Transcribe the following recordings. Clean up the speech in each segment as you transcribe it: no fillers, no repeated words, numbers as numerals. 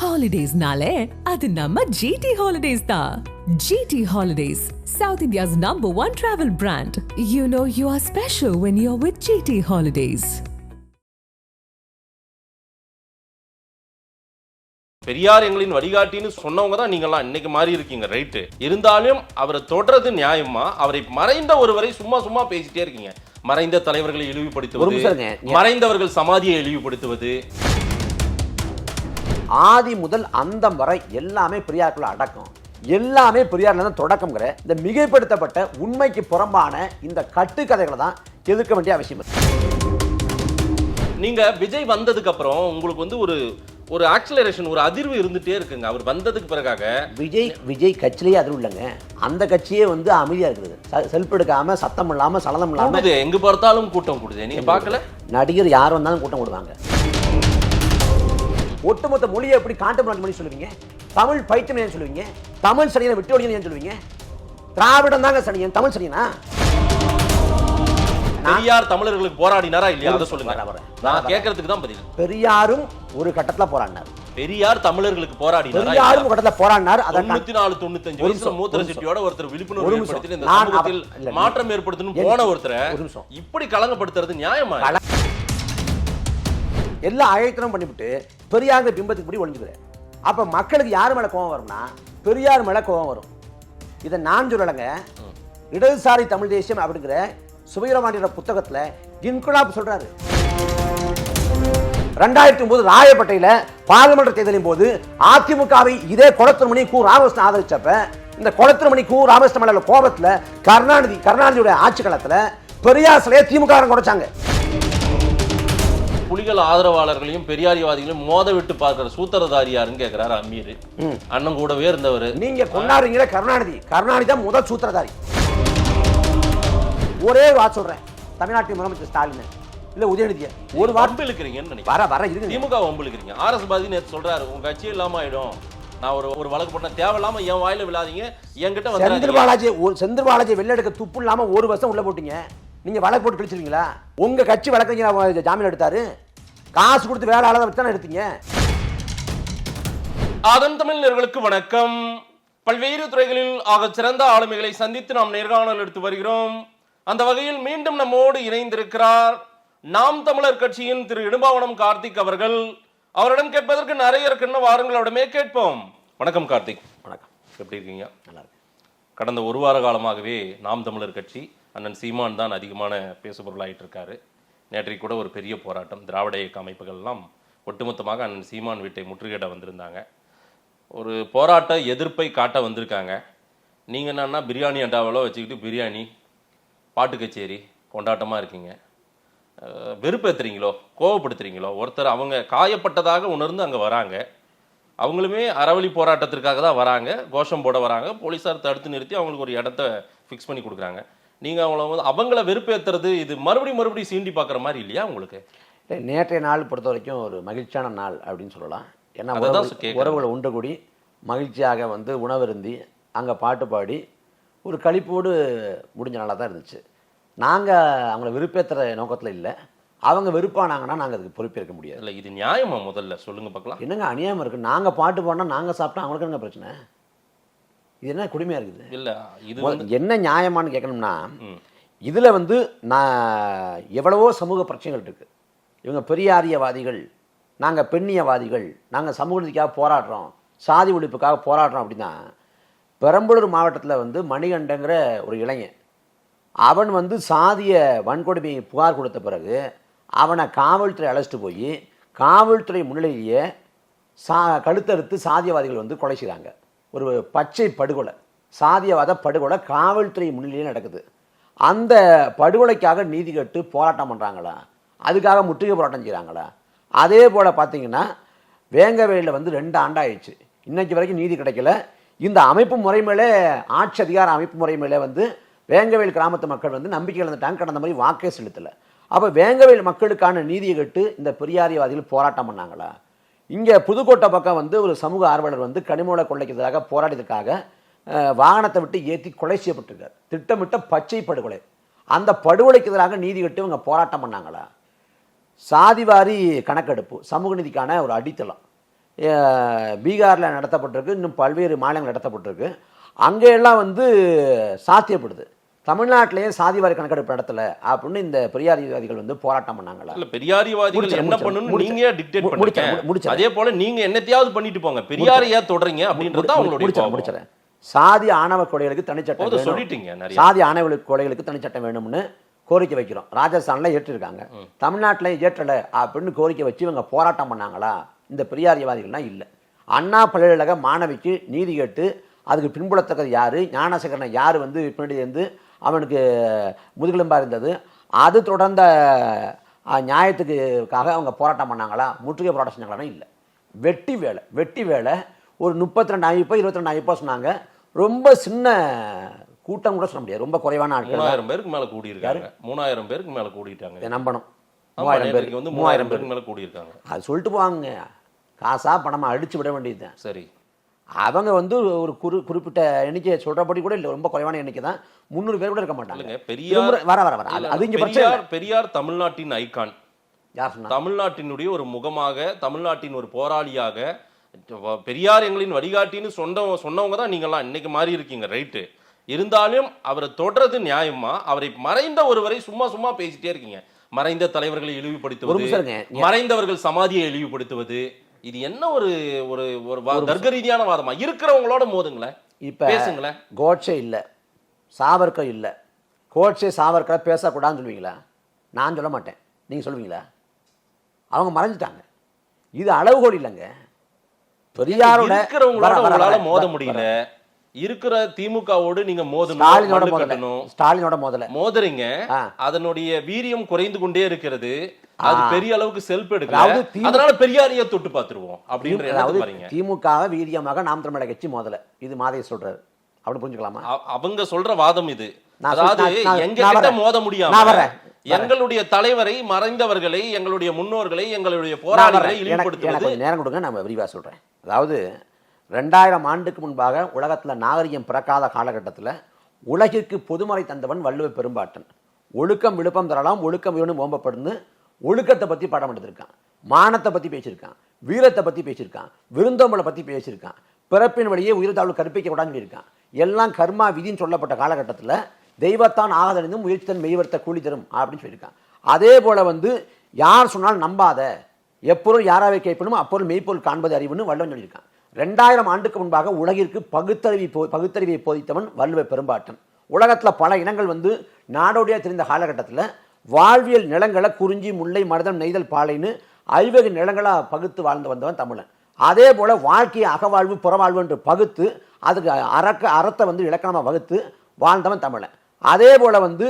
Holidays-nale, adu namma GT Holidays da. GT Holidays, South India's #1 travel brand. You know you are special when you're with GT Holidays. Periyar எங்களின் வழிகாட்டின்னு சொன்னவங்க தான் நீங்களாம் இன்னைக்கு மாறி இருக்கீங்க, right. இருந்தாலும் அவரை தொடர்றது நியாயமா? அவரை மறைந்த ஒருவரை சும்மா சும்மா பேசிட்டே இருக்கீங்க. மறைந்த தலைவர்களை இழிவுபடுத்துவது, மறைந்தவர்கள் சமாதியை இழிவுபடுத்துவது, ஆதி முதல் அந்தம் வரை எல்லாமே பெரியாருக்குள்ள அடக்கம், எல்லாமே பெரியார்ல தான் தொடக்கம்ங்கிற இந்த மிகைப்படுத்தப்பட்ட உண்மைக்கு புறம்பான இந்த கட்டுக்கதைகளை தான் எதிர்க்க வேண்டிய அவசியம். நீங்க விஜய் வந்ததுக்கு அப்புறம் உங்களுக்கு வந்து ஒரு ஆக்சிலரேஷன், ஒரு அதிர்வு இருந்துட்டே இருக்குங்க. அவர் வந்ததுக்கு பிறகாக விஜய் கட்சியிலேயே அதிர்வு இல்லைங்க. அந்த கட்சியே வந்து அமைதியா இருக்குது, செல்ஃப் எடுக்காம, சத்தம் இல்லாம, சலனம் இல்லாம, எங்க பார்த்தாலும் கூட்டம் கூடுது. நீங்க பார்க்கல? நடிகர் யார் வந்தாலும் கூட்டம் கூடுவாங்க. ஒட்டுமொத்த மொழியை எப்படி கான்டெம்பரரி மொழி சொல்லுவீங்க? தமிழ் பைத்தியம் ஏன் சொல்லுவீங்க? தமிழ் சனியனை விட்டு ஒழியன் ஏன் சொல்லுவீங்க? திராவிடம் தாங்க சனியன், தமிழ் சனியனா? பெரியார் தமிழர்களுக்கு போராடினாரா இல்லையா? அதை சொல்லுங்க. நான் கேட்கறதுக்கு தான் பதில். பெரியாரும் ஒரு கட்டத்துல போராடினார். பெரியார் தமிழர்களுக்கு போராடினாரா? பெரியாரும் கட்டத்துல போராடினார். 94 95 வயசுல மூத்தர சிட்டியோட ஒருத்தர் விழிப்புணர்வு ஏற்படுத்தி இந்த சமூகத்தில் மாற்றம் ஏற்படுத்தணும் போன ஒருத்தரை இப்படி கலங்கப்படுத்துறது நியாயமா? எல்லாம் ஆயத்தனம் பண்ணிவிட்டு பெரியார் பிம்பத்துக்கு படி ஒழிஞ்சுக்கிறேன். அப்ப மக்களுக்கு யார் மேல கோபம் வரும்னா பெரியார் மேல கோபம் வரும். இதை நான் சொல்லலைங்க. இடதுசாரி தமிழ் தேசியம் அப்படிங்கிற சுபீரமாண்டியோட புத்தகத்துல இன்குலாப் சொல்றாரு. 2009 ராயப்பேட்டையில பார்லிமெண்ட் தேர்தலின் போது அதிமுகவை இதே கொளத்திருமணி கு ராமகிருஷ்ணன் ஆதரிச்சப்ப இந்த கொளத்திருமணி கு ராமகிருஷ்ணன் மேல கோபத்துல கருணாநிதியோட ஆட்சி காலத்துல பெரியார் சிலையை திமுக குறைச்சாங்க. புலிகள் ஆதரவாளர்களையும் பெரியாரிவாதிகளையும் மோத விட்டு பார்க்கிற சூத்திரதாரி யாருன்னு கேட்கிறாரு அமீர். அண்ணன் கூடவே இருந்தவர். நீங்க கொண்டாடுறீங்களே கருணாநிதி தான் முதல் சூத்திரதாரி. ஒரே வார்த்தை சொல்றேன், தமிழ்நாட்டின் முதலமைச்சர் ஸ்டாலின் இல்ல உதயநிதியை ஒரு வார்த்தை இழுக்கிறீங்கன்னு நினைக்கிறேன். வர இருக்கு திமுக வம்பு இழுக்கிறீங்க. ஆர்எஸ் பாதி நேற்று சொல்றாரு, உங்க கட்சி இல்லாம ஆயிடும், நான் ஒரு வழக்கு போட்ட தேவையில்லாம என் வாயில விழாதீங்க, என்கிட்ட வந்து செந்தில் பாலாஜி வெளில எடுக்க துப்பு இல்லாம ஒரு வருஷம் உள்ள போட்டீங்க. நீங்க வழக்கு போட்டு கழிச்சிருக்கீங்களா? உங்க கட்சி வழக்கறிஞர் ஜாமீன் எடுத்தாரு, காசு கொடுத்து வேலை ஆளதை வச்சு தானே எடுத்தீங்க. ஆதன் தமிழர்களுக்கு வணக்கம். பல்வேறு துறைகளில் ஆக சிறந்த ஆளுமைகளை சந்தித்து நாம் நேர்காணல் எடுத்து வருகிறோம். அந்த வகையில் மீண்டும் நம்மோடு இணைந்திருக்கிறார் நாம் தமிழர் கட்சியின் திரு இடும்பாவனம் கார்த்திக் அவர்கள். அவரிடம் கேட்பதற்கு நிறைய இருக்குன்னு வாருங்கள், அவரிடமே கேட்போம். வணக்கம் கார்த்திக். வணக்கம். எப்படி இருக்கீங்க? நல்லா இருக்கு. கடந்த ஒரு வார காலமாகவே நாம் தமிழர் கட்சி அண்ணன் சீமான் தான் அதிகமான பேசுபொருளாயிட்டு இருக்காரு. நேற்றைக்கு கூட ஒரு பெரிய போராட்டம், திராவிட இயக்க அமைப்புகள்லாம் ஒட்டுமொத்தமாக அண்ணன் சீமான் வீட்டை முற்றுகையிட வந்திருந்தாங்க. ஒரு போராட்ட எதிர்ப்பை காட்ட வந்திருக்காங்க. நீங்கள் என்னன்னா பிரியாணி அண்டாவெல்லாம் வச்சுக்கிட்டு பிரியாணி பாட்டு கச்சேரி கொண்டாட்டமாக இருக்கீங்க. வெறுப்பேற்றுறீங்களோ, கோவப்படுத்துறீங்களோ? ஒருத்தர் அவங்க காயப்பட்டதாக உணர்ந்து அங்கே வராங்க, அவங்களுமே அறவழி போராட்டத்திற்காக தான் வராங்க, கோஷம் போட வராங்க. போலீஸார் தடுத்து நிறுத்தி அவங்களுக்கு ஒரு இடத்த ஃபிக்ஸ் பண்ணி கொடுக்குறாங்க. நீங்கள் அவங்கள வெறுப்பேற்றுறது இது மறுபடியும் சீண்டி பார்க்குற மாதிரி இல்லையா உங்களுக்கு? நேற்றைய நாள் பொறுத்த வரைக்கும் ஒரு மகிழ்ச்சியான நாள் அப்படின்னு சொல்லலாம். ஏன்னா உறவுகளை உண்டு கூடி மகிழ்ச்சியாக வந்து உணவருந்தி அங்கே பாட்டு பாடி ஒரு களிப்போடு முடிஞ்ச நாளாக தான் இருந்துச்சு. நாங்கள் அவங்கள வெறுப்பேற்றுற நோக்கத்தில் இல்லை, அவங்க வெறுப்பானாங்கன்னா நாங்கள் அதுக்கு பொறுப்பேற்க முடியாது. இல்லை, இது நியாயமா? முதல்ல சொல்லுங்கள் பார்க்கலாம். என்னங்க அநியாயமாக இருக்குது? நாங்கள் பாட்டு பாடினா நாங்கள் சாப்பிட்டா அவங்களுக்கு என்ன பிரச்சனை? இது என்ன கொடுமையாக இருக்குது? இல்லை, இது என்ன நியாயமானு கேட்கணும்னா, இதில் வந்து நான் எவ்வளவோ சமூக பிரச்சனைகள் இருக்குது. இவங்க பெரியாரியவாதிகள், நாங்கள் பெண்ணியவாதிகள், நாங்கள் சமூக நீதிக்காக போராடுறோம், சாதி ஒழிப்புக்காக போராடுறோம் அப்படின்னா, பெரம்பலூர் மாவட்டத்தில் வந்து மணிகண்டங்கிற ஒரு இளைஞன், அவன் வந்து சாதிய வன்கொடுமையை புகார் கொடுத்த பிறகு அவனை காவல்துறை அழைச்சிட்டு போய் காவல்துறை முன்னிலையிலேயே கழுத்தறுத்து சாதியவாதிகள் வந்து கொலை செய்கிறாங்க. ஒரு பச்சை படுகொலை, சாதியவாத படுகொலை காவல்துறை முன்னிலையில் நடக்குது. அந்த படுகொலைக்காக நீதி கேட்டு போராட்டம் பண்ணுறாங்களா? அதுக்காக முற்றுகை போராட்டம் செய்கிறாங்களா? அதே போல் பார்த்தீங்கன்னா வேங்கவேலில் வந்து 2 ஆண்டாயிடுச்சு, இன்னைக்கு வரைக்கும் நீதி கிடைக்கல. இந்த அமைப்பு முறை மேலே, ஆட்சி அதிகார அமைப்பு முறை மேலே வந்து வேங்கவேல் கிராமத்து மக்கள் வந்து நம்பிக்கை இழந்துட்டாங்க, கடந்த மாதிரி வாக்கே செலுத்தலை. அப்போ வேங்கவேல் மக்களுக்கான நீதியை கேட்டு இந்த பெரியாரியவாதிகள் போராட்டம் பண்ணாங்களா? இங்கே புதுக்கோட்டை பக்கம் வந்து ஒரு சமூக ஆர்வலர் வந்து கனிமூல கொள்ளைக்கிறதுக்காக போராடியதுக்காக வாகனத்தை விட்டு ஏற்றி கொலை செய்யப்பட்டிருக்கார். திட்டமிட்ட பச்சை படுகொலை. அந்த படுகொலைக்கு எதிராக நீதி கேட்டு இவங்க போராட்டம் பண்ணாங்களா? சாதிவாரி கணக்கெடுப்பு சமூக நீதிக்கான ஒரு அடித்தளம். பீகாரில் நடத்தப்பட்டிருக்கு, இன்னும் பல்வேறு மாநிலங்கள் நடத்தப்பட்டிருக்கு. அங்கே எல்லாம் வந்து சாத்தியப்படுது. தமிழ்நாட்டிலேயே சாதிவாரி கணக்கெடுப்பு நடத்தல அப்படின்னு இந்த பெரியாரியவாதிகள் வந்து போராட்டம் பண்ணாங்களா? இல்ல, பெரியாரியவாதிகள் என்ன பண்ணணும்னு நீங்க டிக்டேட் பண்ணுங்க. அதே போல நீங்க என்னத்தையாவது பண்ணிட்டு போங்க, பெரியாரையா தொடறீங்க அப்படின்றது தான் உங்களுடைய முடிச்சறேன். சாதி ஆணவ கொலைகளுக்கு தனிச்சட்டம் சொல்லிட்டீங்க. சாதி ஆணவ கொலைகளுக்கு தனிச்சட்டம் வேணும்னு கோரிக்கை வைக்கிறோம். ராஜஸ்தான்ல ஏற்றிருக்காங்க, தமிழ்நாட்டில் ஏற்றல அப்படின்னு கோரிக்கை வச்சு இவங்க போராட்டம் பண்ணாங்களா? இந்த பெரியாரியவாதிகள்லாம் இல்லை. அண்ணா பல்கலைக்கழக மாணவிக்கு நீதி கேட்டு அதுக்கு பின்புலத்தக்கது யாரு, ஞானசேகரனை யார் வந்து பின்னாடி இருந்து அவனுக்கு முதுகெலும்பாக இருந்தது, அது தொடர்ந்த நியாயத்துக்காக அவங்க போராட்டம் பண்ணாங்களா? முற்றுகை போராட்டம் செஞ்சாங்களா? இல்லை. வெட்டி வேலை ஒரு 32 அமைப்போ 22 அமைப்போ சொன்னாங்க. ரொம்ப சின்ன கூட்டம் கூட சொல்ல முடியாது, ரொம்ப குறைவான ஆட்கள். 3000 பேருக்கு மேல கூடியிருக்காங்க. 3000 பேருக்கு மேல கூடிட்டாங்க. நம்பணும். 3000 பேருக்கு வந்து 3000 பேருக்கு மேல கூடியிருக்காங்க. அது சொல்லிட்டு போவாங்க, காசா பணமா அடிச்சு விட வேண்டியதுதான். சரி, அவங்க வந்து ஒரு குறிப்பிட்ட எண்ணிக்கையை சொல்றபடி கூட இல்லை, ரொம்ப குறைவான எண்ணிக்கை தான். 300 பேர் கூட இருக்க மாட்டாங்க. பெரியார் தமிழ்நாட்டின் ஐகான். யார்? தமிழ்நாட்டினுடைய ஒரு முகமாக, தமிழ்நாட்டின் ஒரு போராளியாக, பெரியார் எங்களின் வழிகாட்டின்னு சொன்னவங்க தான் நீங்களாம். இன்னைக்கு மாறி இருக்கீங்க, ரைட்டு. இருந்தாலும் அவரை தொடர்றது நியாயமா? அவரை மறைந்த ஒருவரை சும்மா பேசிட்டே இருக்கீங்க. மறைந்த தலைவர்களை இழிவுபடுத்துவது, மறைந்தவர்கள் சமாதியை இழிவுபடுத்துவது, இது என்ன ஒரு ஒரு தர்க்க ரீதியான வாதமா? இருக்கிறவங்களோட மோதுங்களேன், இப்ப பேசுங்களேன். கோட்சே இல்லை, சாவர்கர் இல்லை. கோட்சே சாவர்கரை பேசக்கூடாதுன்னு சொல்லுவீங்களா? நான் சொல்ல மாட்டேன், நீங்க சொல்லுவீங்களா? அவங்க மறைஞ்சிட்டாங்க. இது அளவுகோல் இல்லைங்க. பெரியாரோட இருக்கிறவங்களோட மோத முடியல. இருக்கிற திமுகவோடு நீங்க ஸ்டாலினோட மோதுறீங்க. அதனுடைய வீரியம் குறைந்து கொண்டே இருக்கிறது. அது பெரிய அளவுக்கு செல்ஃப் எடுக்கல. அதனால பெரியாரையே தொட்டு பார்த்துருவோம் அப்படின்னு. திமுக வீரியமாக நாம் தமிழர் கட்சி மோதல, இது மாதைய சொல்றாரு. அப்படி புரிஞ்சுக்கலாமா? அவங்க சொல்ற வாதம் இது. அதாவது எங்க கிட்ட மோத முடியாம எங்களுடைய தலைவரை, மறைந்தவர்களை, எங்களுடைய முன்னோர்களை, எங்களுடைய போராளிகளை இழிவுபடுத்துவது. நேரம் கொடுங்க, நான் விரிவா சொல்றேன். அதாவது 2000 ஆண்டுக்கு முன்பாக உலகத்தில் நாகரிகம் பிறக்காத காலகட்டத்தில் உலகிற்கு பொதுமறை தந்தவன் வள்ளுவ பெரும்பாட்டன். ஒழுக்கம் விழுப்பம் தரலாம், ஒழுக்கம் வேணும் ஓம்பப்படுன்னு ஒழுக்கத்தை பற்றி பாடம் எடுத்திருக்கான். மானத்தை பற்றி பேசியிருக்கான், வீரத்தை பற்றி பேசியிருக்கான், விருந்தோம்பலை பற்றி பேசியிருக்கான், பிறப்பின் வழியே உயிர்த்தாழ்வு கற்பிக்க கூடாதுன்னு சொல்லியிருக்கான். எல்லாம் கர்மா விதின்னு சொல்லப்பட்ட காலகட்டத்தில் தெய்வத்தான் ஆகதறிந்தும் முயற்சித்தன் மெய்வர்த்த கூலி தரும் அப்படின்னு சொல்லியிருக்கான். அதே போல வந்து யார் சொன்னாலும் நம்பாத, எப்பொருள் யாராவை கேட்பணும் அப்பொருள் மெய்ப்பொருள் காண்பது அறிவுன்னு வள்ளுவன் சொல்லியிருக்கான். 2000 ஆண்டுக்கு முன்பாக உலகிற்கு பகுத்தறிவை போதித்தவன் வள்ளுவ பெரும்பாட்டன். உலகத்தில் பல இனங்கள் வந்து நாடோடியாக தெரிந்த காலகட்டத்தில் வாழ்வியல் நிலங்களை குறிஞ்சி, முல்லை, மருதம், நெய்தல், பாலைன்னு ஐவகை நிலங்களாக பகுத்து வாழ்ந்து வந்தவன் தமிழன். அதே போல வாழ்க்கையை அகவாழ்வு புறவாழ்வு என்று பகுத்து அதுக்கு அறத்தை வந்து இலக்கணமாக வகுத்து வாழ்ந்தவன் தமிழன். அதே போல வந்து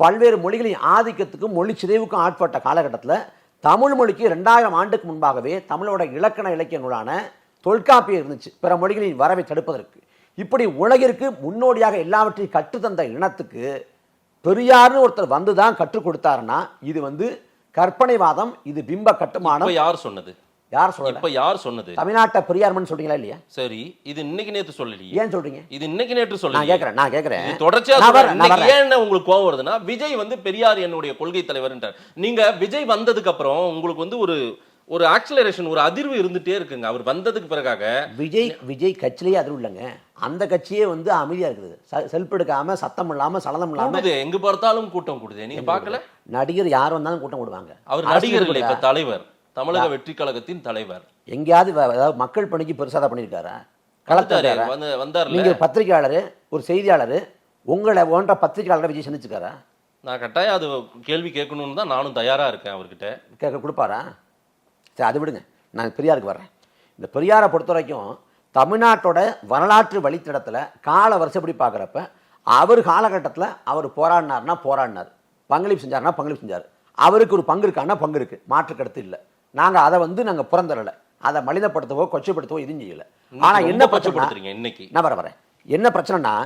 பல்வேறு மொழிகளின் ஆதிக்கத்துக்கும் மொழி சிதைவுக்கும் ஆட்பட்ட காலகட்டத்தில் தமிழ் மொழிக்கு 2000 ஆண்டுக்கு முன்பாகவே தமிழோட இலக்கண இலக்கிய நூலான தொல்காப்பியம் இருந்துச்சு, பிற மொழிகளின் வரவை தடுப்பதற்கு. இப்படி உலகிற்கு முன்னோடியாக எல்லாவற்றையும் கற்றுத்தந்த இனத்துக்கு பெரியார்னு ஒருத்தர் வந்து தான் கற்றுக் கொடுத்தாருன்னா இது வந்து கற்பனைவாதம், இது பிம்ப கட்டுமானம். யார் சொன்னது? யார் சொன்னது? தமிழ்நாட்டை பெரியார்மன் சொல்றீங்களா இல்லையா? சரி, இது இன்னைக்கு நேத்து சொல்லலையே. ஏன் சொல்றீங்க? இது இன்னைக்கு நேற்று சொல்லல. நான் கேக்குறேன் தொடர்ச்சியா ஏன் உங்களுக்கு கோவம் வருதுன்னா, விஜய் வந்து பெரியார் என்னுடைய கொள்கை தலைவர்ன்றார். நீங்க விஜய் வந்ததுக்கு அப்புறம் உங்களுக்கு வந்து ஒரு ஆக்சிலரேஷன், ஒரு அதிர்வு இருந்துட்டே இருக்குங்க. அவர் வந்ததுக்கு பிறகாக விஜய் கட்சியிலேயே அதிர்வு இல்லைங்க. அந்த கட்சியே வந்து அமைதியா இருக்குது, செல்ஃப் எடுக்காம, சத்தம் இல்லாம, சலனம் இல்லாம. எங்க பார்த்தாலும் கூட்டம் கூடுது. நீங்க பாக்கல? நடிகர் யார் வந்தாலும் கூட்டம் கூடுவாங்க. அவர் நடிகர் இல்லை, இப்ப தலைவர், தமிழக வெற்றி கழகத்தின் தலைவர். எங்கேயாவது அதாவது மக்கள் பணிக்கு பெருசாக பண்ணியிருக்காரா? வந்தார். நீங்க பத்திரிகையாளர், ஒரு செய்தியாளர், உங்களை போன்ற பத்திரிகையாளரை விஜய் சந்திச்சுக்காரா? நான் கட்டாயம் அது கேள்வி கேட்கணும்னு தான் நானும் தயாரா இருக்கேன். அவர்கிட்ட கேட்க கொடுப்பாரா? சரி, அது விடுங்க, நான் பெரியாருக்கு வர்றேன். இந்த பெரியாரை பொறுத்த வரைக்கும் தமிழ்நாட்டோட வரலாற்று வழித்தடத்தில் கால வருஷப்படி பார்க்குறப்ப அவர் காலகட்டத்தில் அவர் போராடினார், பங்களிப்பு செஞ்சார். அவருக்கு ஒரு பங்கு இருக்கான்னா பங்கு இருக்கு, மாற்று கருத்து இல்லை. நாங்கள் அதை வந்து நாங்கள் புறந்தரலை, அதை மனிதப்படுத்தவோ கொச்சைப்படுத்தவோ எதுவும் செய்யலை. ஆனால் என்ன பிரச்சனை இன்னைக்கு நான் வரேன், என்ன பிரச்சனைனா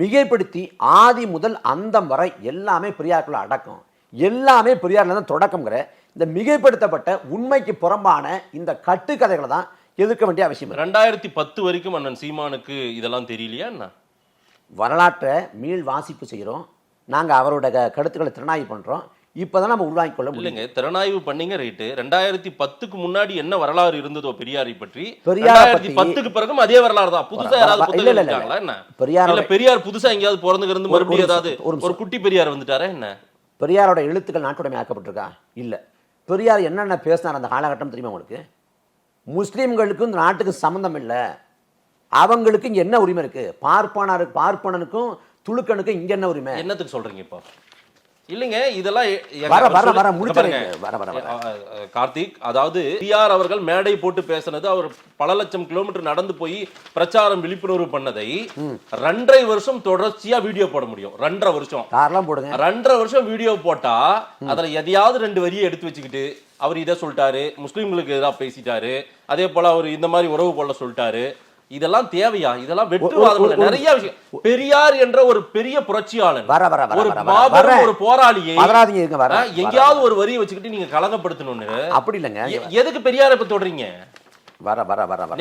மிகைப்படுத்தி ஆதி முதல் அந்தம் வரை எல்லாமே பெரியாருக்குள்ள அடக்கம், எல்லாமே பெரியார்ல தான் தொடக்கம்ங்கிற இந்த மிகைப்படுத்தப்பட்ட உண்மைக்கு புறம்பான இந்த கட்டுக்கதைகளை தான் எதிர்க்க வேண்டிய அவசியம். 2010 வரைக்கும் அண்ணன் சீமானுக்கு இதெல்லாம் தெரியலையா? என்ன வரலாற்றை மீள் வாசிப்பு செய்கிறோம் நாங்கள், அவரோட கருத்துக்களை திறனாய்வு பண்ணுறோம். இப்பதான் நம்ம உள்வாங்கிக் கொள்ள முடியும். இல்லைங்க, திறனாய்வு பண்ணீங்க ரைட்டு. 2010க்கு முன்னாடி என்ன வரலாறு இருந்ததோ பெரியாரை பற்றி, பெரியாரை 2010க்கு பிறகும் அதே வரலாறு தான். புதுசா யாராவது புத்தகம் இருக்காங்களா என்ன? பெரியார் புதுசா எங்கேயாவது பிறந்து மறுபடியும் ஏதாவது ஒரு குட்டி பெரியார் வந்துட்டாரா என்ன? பெரியாரோட எழுத்துக்கள் நாட்டுடைமை ஆக்கப்பட்டிருக்கா? இல்ல. பெரியார் என்னென்ன பேசினார் அந்த காலகட்டம் தெரியுமா உங்களுக்கு? முஸ்லீம்களுக்கும் இந்த நாட்டுக்கு சம்பந்தம் இல்லை, அவங்களுக்கு இங்க என்ன உரிமை இருக்கு, பார்ப்பனனுக்கும் துலுக்கனுக்கும் இங்க என்ன உரிமை? என்னத்துக்கு சொல்றீங்க இப்போ? இல்லைங்க, இதெல்லாம் கார்த்திக், அதாவது பெரியார் அவர்கள் மேடை போட்டு பேசினது, அவர் பல லட்சம் கிலோமீட்டர் நடந்து போய் பிரச்சாரம் விழிப்புணர்வு பண்ணதை 2.5 வருஷம் தொடர்ச்சியா வீடியோ போட முடியும். 2.5 வருஷம் போடுங்க. 2.5 வருஷம் வீடியோ போட்டா அதுல எதையாவது 2 வரியை எடுத்து வச்சுக்கிட்டு அவர் இதை சொல்லிட்டாரு, முஸ்லீம்களுக்கு எதிராக பேசிட்டாரு, அதே போல அவர் இந்த மாதிரி உறவு கொள்ள சொல்லிட்டாரு, இதெல்லாம் தேவையா? இதெல்லாம் வெற்றுவாதம். நிறைய விஷயம். பெரியார் என்ற ஒரு பெரிய புரட்சியாளன், ஒரு மாபெரும் ஒரு போராளியை எங்கேயாவது ஒரு வரியை வச்சுக்கிட்டு நீங்க கலங்கப்படுத்தணும்னு அப்படி இல்லைங்க. எதுக்கு பெரியாரை இப்ப தொடறீங்க?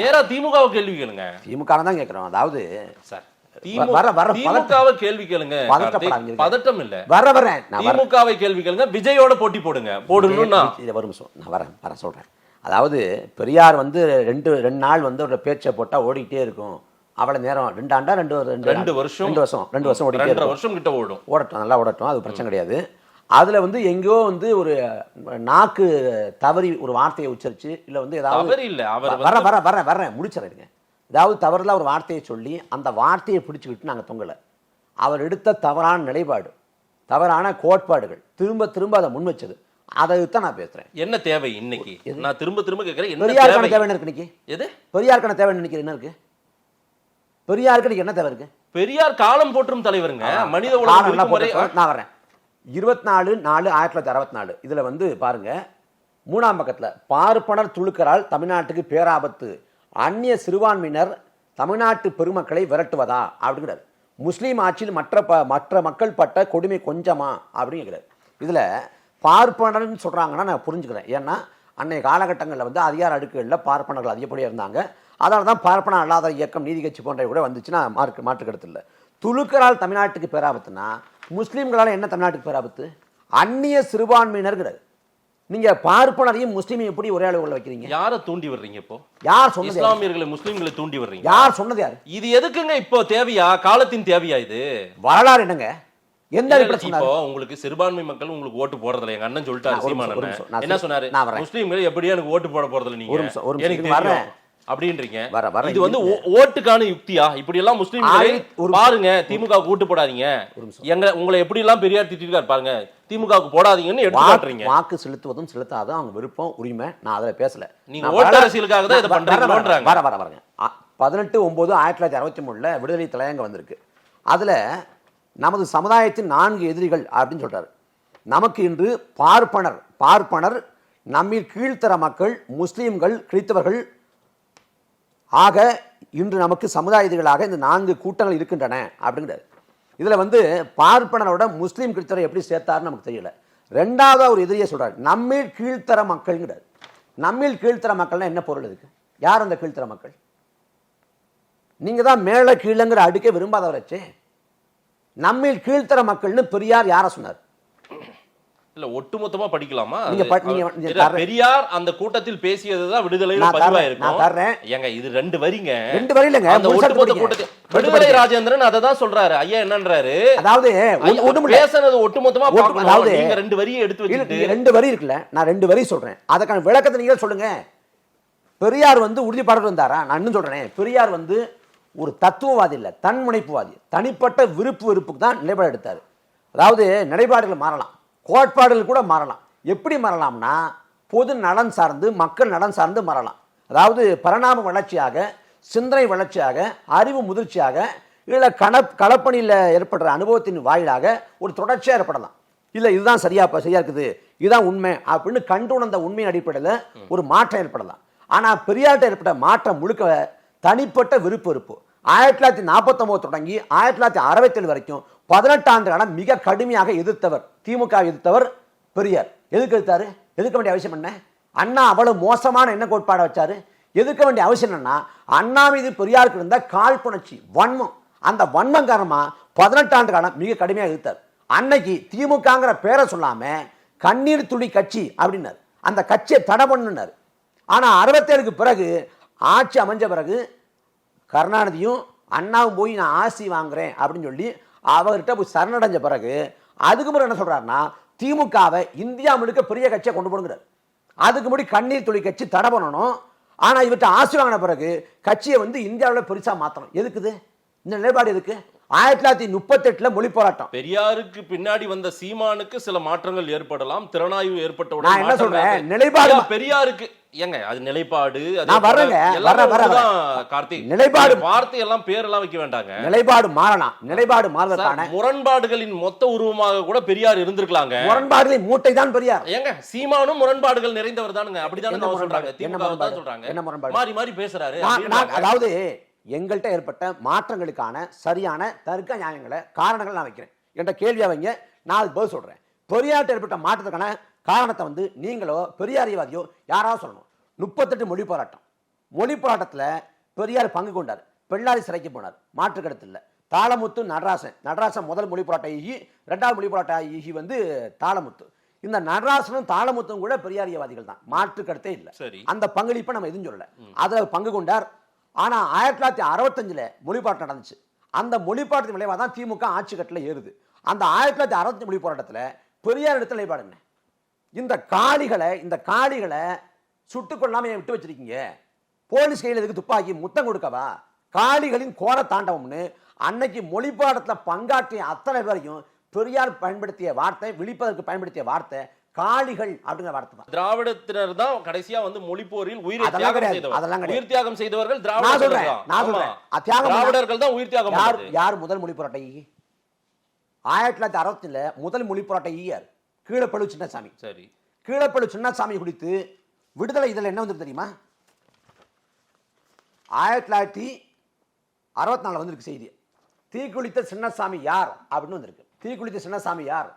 நேரா திமுக கேள்வி கேளுங்க. திமுக தான் கேட்கிறோம். அதாவது சார் திமுகவை கேள்வி கேளுங்க. பதட்டம் இல்ல, திமுகவை கேள்வி கேளுங்க. விஜயோட போட்டி போடணும்னா நான் வரேன் சொல்றேன். அதாவது பெரியார் வந்து ரெண்டு நாள் வந்து ஒரு பேச்சை போட்டா ஓடிக்கிட்டே இருக்கும். அவ்வளவு நேரம் 2 ஆண்டா 2 வருஷம் ஓடிட்டே வருஷம் கிட்ட ஓடட்டும், நல்லா ஓடட்டும், அது பிரச்சனை கிடையாது. அதுல வந்து எங்கேயோ வந்து ஒரு நாக்கு தவறி ஒரு வார்த்தையை உச்சரிச்சு இல்ல வந்து ஏதாவது வரேன் முடிச்சிருங்க. ஏதாவது தவறுல ஒரு வார்த்தையை சொல்லி அந்த வார்த்தையை பிடிச்சுக்கிட்டு நாங்க தொங்கல. அவர் எடுத்த தவறான நிலைப்பாடு, தவறான கோட்பாடுகள் திரும்ப அதை முன் வச்சது, அதைத்தான் நான் பேசுறேன். என்ன தேவை இன்னைக்கு? நான் திரும்ப கேட்கிறேன். பெரியாருக்கான தேவை என்ன இருக்கு இன்னைக்கு? எது பெரியாருக்கான தேவை நினைக்கிறேன் என்ன இருக்கு? பெரியாருக்கு என்ன தேவை இருக்கு? பெரியார் காலம் போற்றும் தலைவருங்க, மனித உலகம். நான் வரேன். 24/4/1964 இதுல வந்து பாருங்க, 3ஆம் பக்கத்துல பார்ப்பனர் துளுக்கரால் தமிழ்நாட்டுக்கு பேராபத்து, அந்நிய சிறுபான்மையினர் தமிழ்நாட்டு பெருமக்களை விரட்டுவதா அப்படிங்கிறார். முஸ்லீம் ஆட்சியில் மற்ற மக்கள் பட்ட கொடுமை கொஞ்சமா அப்படிங்கிறார். இதுல பார்ப்பனர்னு சொல்றாங்கன்னா நான் புரிஞ்சுக்கிறேன். ஏன்னா அன்னைய காலகட்டங்களில் வந்து அதிகார அடுக்குகளில் பார்ப்பனர்கள் அதிகப்படியாக இருந்தாங்க. அதனால தான் பார்ப்பன அல்லாத இயக்கம், நீதி கட்சி போன்றவை கூட வந்துச்சுன்னா மாற்று கருத்து இல்லை. துலுக்கரால் தமிழ்நாட்டுக்கு பேராபத்துனா முஸ்லீம்களால் என்ன தமிழ்நாட்டுக்கு பேராபத்து? அந்நிய சிறுபான்மையினர்கிறது. நீங்க பார்ப்பனரையும் முஸ்லீமையும் எப்படி ஒரே அளவுல வைக்கிறீங்க? யாரை தூண்டி வர்றீங்க இப்போ? யார் சொன்னது? இஸ்லாமியர்களை முஸ்லீம்களை தூண்டி வர்றீங்க. யார் சொன்னது? யார்? இது எதுக்குங்க இப்போ தேவையா? காலத்தின் தேவையா இது? வரலாறு என்னங்க? இப்போ உங்களுக்கு சிறுபான்மை மக்கள் உங்களுக்கு ஓட்டு போறதில்ல. எங்க அண்ணன் சொல்லிட்டாரு, சீமான் என்ன சொன்னாரு, முஸ்லீம்கள் எப்படியா எனக்கு ஓட்டு போட போறதில்ல, நீங்க எனக்கு அப்படின்றீங்க. இது வந்து ஓட்டுக்கான யுக்தியா? இப்படி எல்லாம் முஸ்லீம்களை பாருங்க, திமுக ஓட்டு போடாதீங்க, உங்களை எப்படி எல்லாம் பெரியார் திட்டிருக்காரு பாருங்க, திமுக போடாதீங்கன்னு எடுத்து காட்டுறீங்க. வாக்கு செலுத்துவதும் செலுத்தாதும் அவங்க விருப்பம், உரிமை. நான் அதுல பேசல. நீங்க ஓட்டு அரசியலுக்காக தான் இதை பண்றீங்க. வரங்க 18/9/1963 விடுதலை தலையங்க வந்திருக்கு. அதுல நமது சமுதாயத்தின் 4 எதிரிகள் அப்படின்னு சொல்றாரு. நமக்கு இன்று பார்ப்பனர், நம்மில் கீழ்த்தர மக்கள், முஸ்லீம்கள், கிறிஸ்தவர்கள் ஆக இன்று நமக்கு சமுதாய எதிரிகளாக இந்த 4 கூட்டங்கள் இருக்கின்றன அப்படிங்கிறார். இதுல வந்து பார்ப்பனரோட முஸ்லீம் கிறிஸ்தவரை எப்படி சேர்த்தாருன்னு நமக்கு தெரியல. 2வது ஒரு எதிரியை சொல்றாரு, நம்மில் கீழ்த்தர மக்கள்ங்கிறார். நம்மில் கீழ்த்தர மக்கள்னா என்ன பொருள் இருக்கு? யார் அந்த கீழ்த்தர மக்கள்? நீங்க தான் மேல கீழங்கிற அடுக்கே விரும்பாதவராச்சே. நம்மில் கீழ்த்தர மக்கள்னு பெரியார் யார சொன்னார்? இல்ல ஒட்டுமொத்தமா படிக்கலாமா? பெரியார் அந்த கூட்டத்தில் பேசியதுதான் விடுதலையில பதிவாயிருக்கும். ஏங்க இது 2 வரிங்க. 2 வரி இல்லங்க. அந்த ஒட்டுமொத்த கூட்டத்தில் விடுதலை ராஜேந்திரன் அதை தான் சொல்றாரு. ஐயா என்னன்றாரு, அதாவது பேசுனது ஒட்டுமொத்தமா பார்க்கணும். அதாவது நீங்க 2 வரியை எடுத்து வச்சிட்டு 2 வரி இருக்குல்ல, நான் 2 வரி சொல்றேன். அதுக்கான விளக்கத்தை நீங்க சொல்லுங்க. பெரியார் வந்து உறுதிப்பாடு வந்தாரா? நான் இன்னும் சொல்றேன், பெரியார் வந்து ஒரு தத்துவவாதி இல்ல, தன்முனைப்புவாதி. தனிப்பட்ட வெறுப்புக்கு தான் நிலைப்பாடு எடுத்தார். அதாவது நிலைப்பாடுகள் மாறலாம், கோட்பாடுகள் கூட மாறலாம். எப்படி மாறலாம்னா பொது நலன் சார்ந்து, மக்கள் நலன் சார்ந்து மாறலாம். அதாவது பரிணாம வளர்ச்சியாக, சிந்தனை வளர்ச்சியாக, அறிவு முதிர்ச்சியாக, இல்லை களப்பணியில் ஏற்படுற அனுபவத்தின் வாயிலாக ஒரு தொடர்ச்சியாக ஏற்படலாம். இல்லை இதுதான் சரியா இருக்குது, இதுதான் உண்மை அப்படின்னு கண்டுணர்ந்த உண்மையின் அடிப்படையில் ஒரு மாற்றம் ஏற்படலாம். ஆனால் பெரியார்ட்ட ஏற்பட்ட மாற்றம் முழுக்க தனிப்பட்ட வெறுப்பு. 1949 தொடங்கி 1967 வரைக்கும் 18 ஆண்டு காலம் மிக கடுமையாக எதிர்த்தவர், திமுக எதிர்த்தவர் பெரியார். எதுக்கு எதிர்த்தாரு? எதிர்க்க வேண்டிய அவசியம் என்ன? அண்ணா அவ்வளவு மோசமான என்ன கோட்பாடை வச்சாரு? எதிர்க்க வேண்டிய அவசியம் என்னன்னா, அண்ணா மீது பெரியாருக்கு இருந்த காழ்ப்புணர்ச்சி, வன்மம். அந்த வன்மம் காரணமா 18 ஆண்டு காலம் மிக கடுமையாக எதிர்த்தார். அன்னைக்கு திமுகங்கிற பேரை சொல்லாம கண்ணீர் துளி கட்சி அப்படின்னாரு. அந்த கட்சியை தடை பண்ணுனாரு. ஆனா 67க்கு பிறகு ஆட்சி அமைஞ்ச பிறகு கருணாநிதியும் அண்ணாவும் போய் நான் ஆசி வாங்குறேன் அப்படின்னு சொல்லி அவர்கிட்ட போய் சரணடைஞ்ச பிறகு அதுக்கு முன்னாடி என்ன சொல்றாருன்னா திமுகவை இந்தியா முழுக்க பெரிய கட்சியை கொண்டு போடுங்கிறார். அதுக்கு முன்னாடி கண்ணீர் துளி கட்சி தடை பண்ணணும். ஆனா இவர்கிட்ட ஆசி வாங்கின பிறகு கட்சியை வந்து இந்தியாவில் பெருசா மாத்தணும். எதுக்குது இந்த நிலைப்பாடு? எதுக்கு? 1938 மொழி போராட்டம். பெரியாருக்கு பின்னாடி வந்த சீமானுக்கு சில மாற்றங்கள் ஏற்படலாம், திறனாய்வு ஏற்பட்ட நான் என்ன சொல்றேன், நிலைப்பாடு பெரியாருக்கு ஏங்க அது நிலைப்பாடு. நான் வர்றேங்க, கார்த்திக், நிலைப்பாடு வார்த்தை எல்லாம் பேரெல்லாம் வைக்க வேண்டாங்க. நிலைப்பாடு மாறலாம். நிலைப்பாடு மாறதான முரண்பாடுகளின் மொத்த உருவமாக கூட பெரியார் இருந்திருக்கலாங்க. முரண்பாடுகளின் மூட்டை தான் பெரியார். ஏங்க சீமானும் முரண்பாடுகள் நிறைந்தவர் தானுங்க. அப்படிதானே சொல்றாங்க. திமுக தான் சொல்றாங்க. என்ன முரண்பாடு? மாறி மாறி பேசுறாரு. அதாவது எங்கள்கிட்ட ஏற்பட்ட மாற்றங்களுக்கான சரியான தர்க்க நியாயங்களை காரணங்கள் நான் வைக்கிறேன். என்ற கேள்வியை வைங்க, நான் அதுக்கு பதில் சொல்றேன். பெரியார்ட்ட ஏற்பட்ட மாற்றத்துக்கான காரணத்தை வந்து நீங்களோ பெரியாரியவாதியோ யாராவது சொல்லணும். 38 மொழி போராட்டம். மொழி போராட்டத்தில் பெரியார் பங்கு கொண்டார். பெண்ணாரி சிறைக்கு போனார், மாற்று கருத்து இல்லை. தாளமுத்து நடராசன் முதல் மொழி போராட்ட ஈகி, 2வது மொழி போராட்ட ஈகி வந்து தாளமுத்து. இந்த நடராசனும் தாளமுத்தும் கூட பெரியாரியவாதிகள் தான், மாற்று கருத்தே இல்லை. அந்த பங்களிப்பை நம்ம எதுவும் சொல்லல. அதில் பங்கு கொண்டார். ஆனா 1965 மொழி போராட்டம் நடந்துச்சு. அந்த மொழி போராட்டத்தின் விளைவாக தான் திமுக ஆட்சி கட்டில் ஏறுது. அந்த 1965 மொழி போராட்டத்தில் பெரியார் எடுத்த நிலைப்பாடு என்ன? இந்த காளிகளை சுட்டுக் கொள்ளாம விட்டு வச்சிருக்கீங்க. போலீஸ் கையில் எதுக்கு துப்பாக்கி? முத்தம் கொடுக்கவா? காளிகளின் கோர தாண்டவம்னு அன்னைக்கு மொழி போராட்டத்தில் பங்காற்றிய அத்தனை பேரையும் பெரியார் பயன்படுத்திய வார்த்தை, விழிப்பதற்கு பயன்படுத்திய வார்த்தை காளிகள் அப்படிங்கிற வார்த்தை தான். திராவிடத்தினர் தான் கடைசியா வந்து மொழி போரில் உயிர் தியாகம் செய்தவர்கள் திராவிடர்கள் தான் உயிர் தியாகம். யார் முதல் மொழி போராட்ட ஈகி? 1960 முதல் மொழி போராட்ட ஈகியார் கீழப்பழு சின்னசாமி. சரி, கீழப்பழு சின்னசாமி குறித்து விடுதலை இதில் என்ன வந்து தெரியுமா? 1964 வந்திருக்கு செய்தி. தீக்குளித்த சின்னசாமி யார் அப்படின்னு வந்திருக்கு. தீக்குளித்த சின்னசாமி யார்,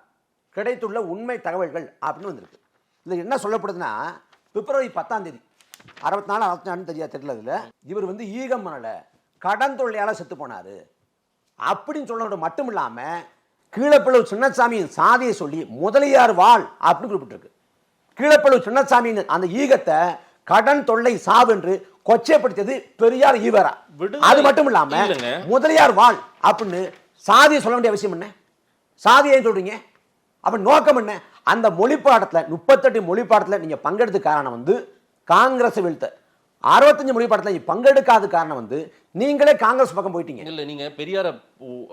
கிடைத்துள்ள உண்மை தகவல்கள் அப்படின்னு வந்திருக்கு. இதில் என்ன சொல்லப்படுதுன்னா, பிப்ரவரி 10 64 தெரியாது தெரியல, இவர் வந்து ஈகம் பண்ணல, கடன் தொல்லையால செத்து போனாரு அப்படின்னு சொன்னது மட்டும் இல்லாம கீழப்பழு சின்னசாமியின் சாதியை சொல்லி முதலியார் வாழ் அப்படின்னு குறிப்பிட்டிருக்கு. கீழப்பழு சின்னசாமியின் அந்த ஈகத்தை கடன் தொல்லை சாவு என்று கொச்சைப்படுத்தியது பெரியார் ஈவரா. அது மட்டும் இல்லாம முதலியார் வாழ் அப்படின்னு சாதியை சொல்ல வேண்டிய அவசியம் என்ன? சாதியை சொல்றீங்க, அப்ப நோக்கம் என்ன? அந்த மொழி போராட்டத்தில் 38 மொழி போராட்டத்தில் நீங்க பங்கெடுத்த காரணம் வந்து காங்கிரஸ் வீழ்த்த. 65 மொழி போராட்டத்தில் பங்கெடுக்காத காரணம் வந்து நீங்களே காங்கிரஸ் பக்கம் போயிட்டீங்க. இல்ல, நீங்க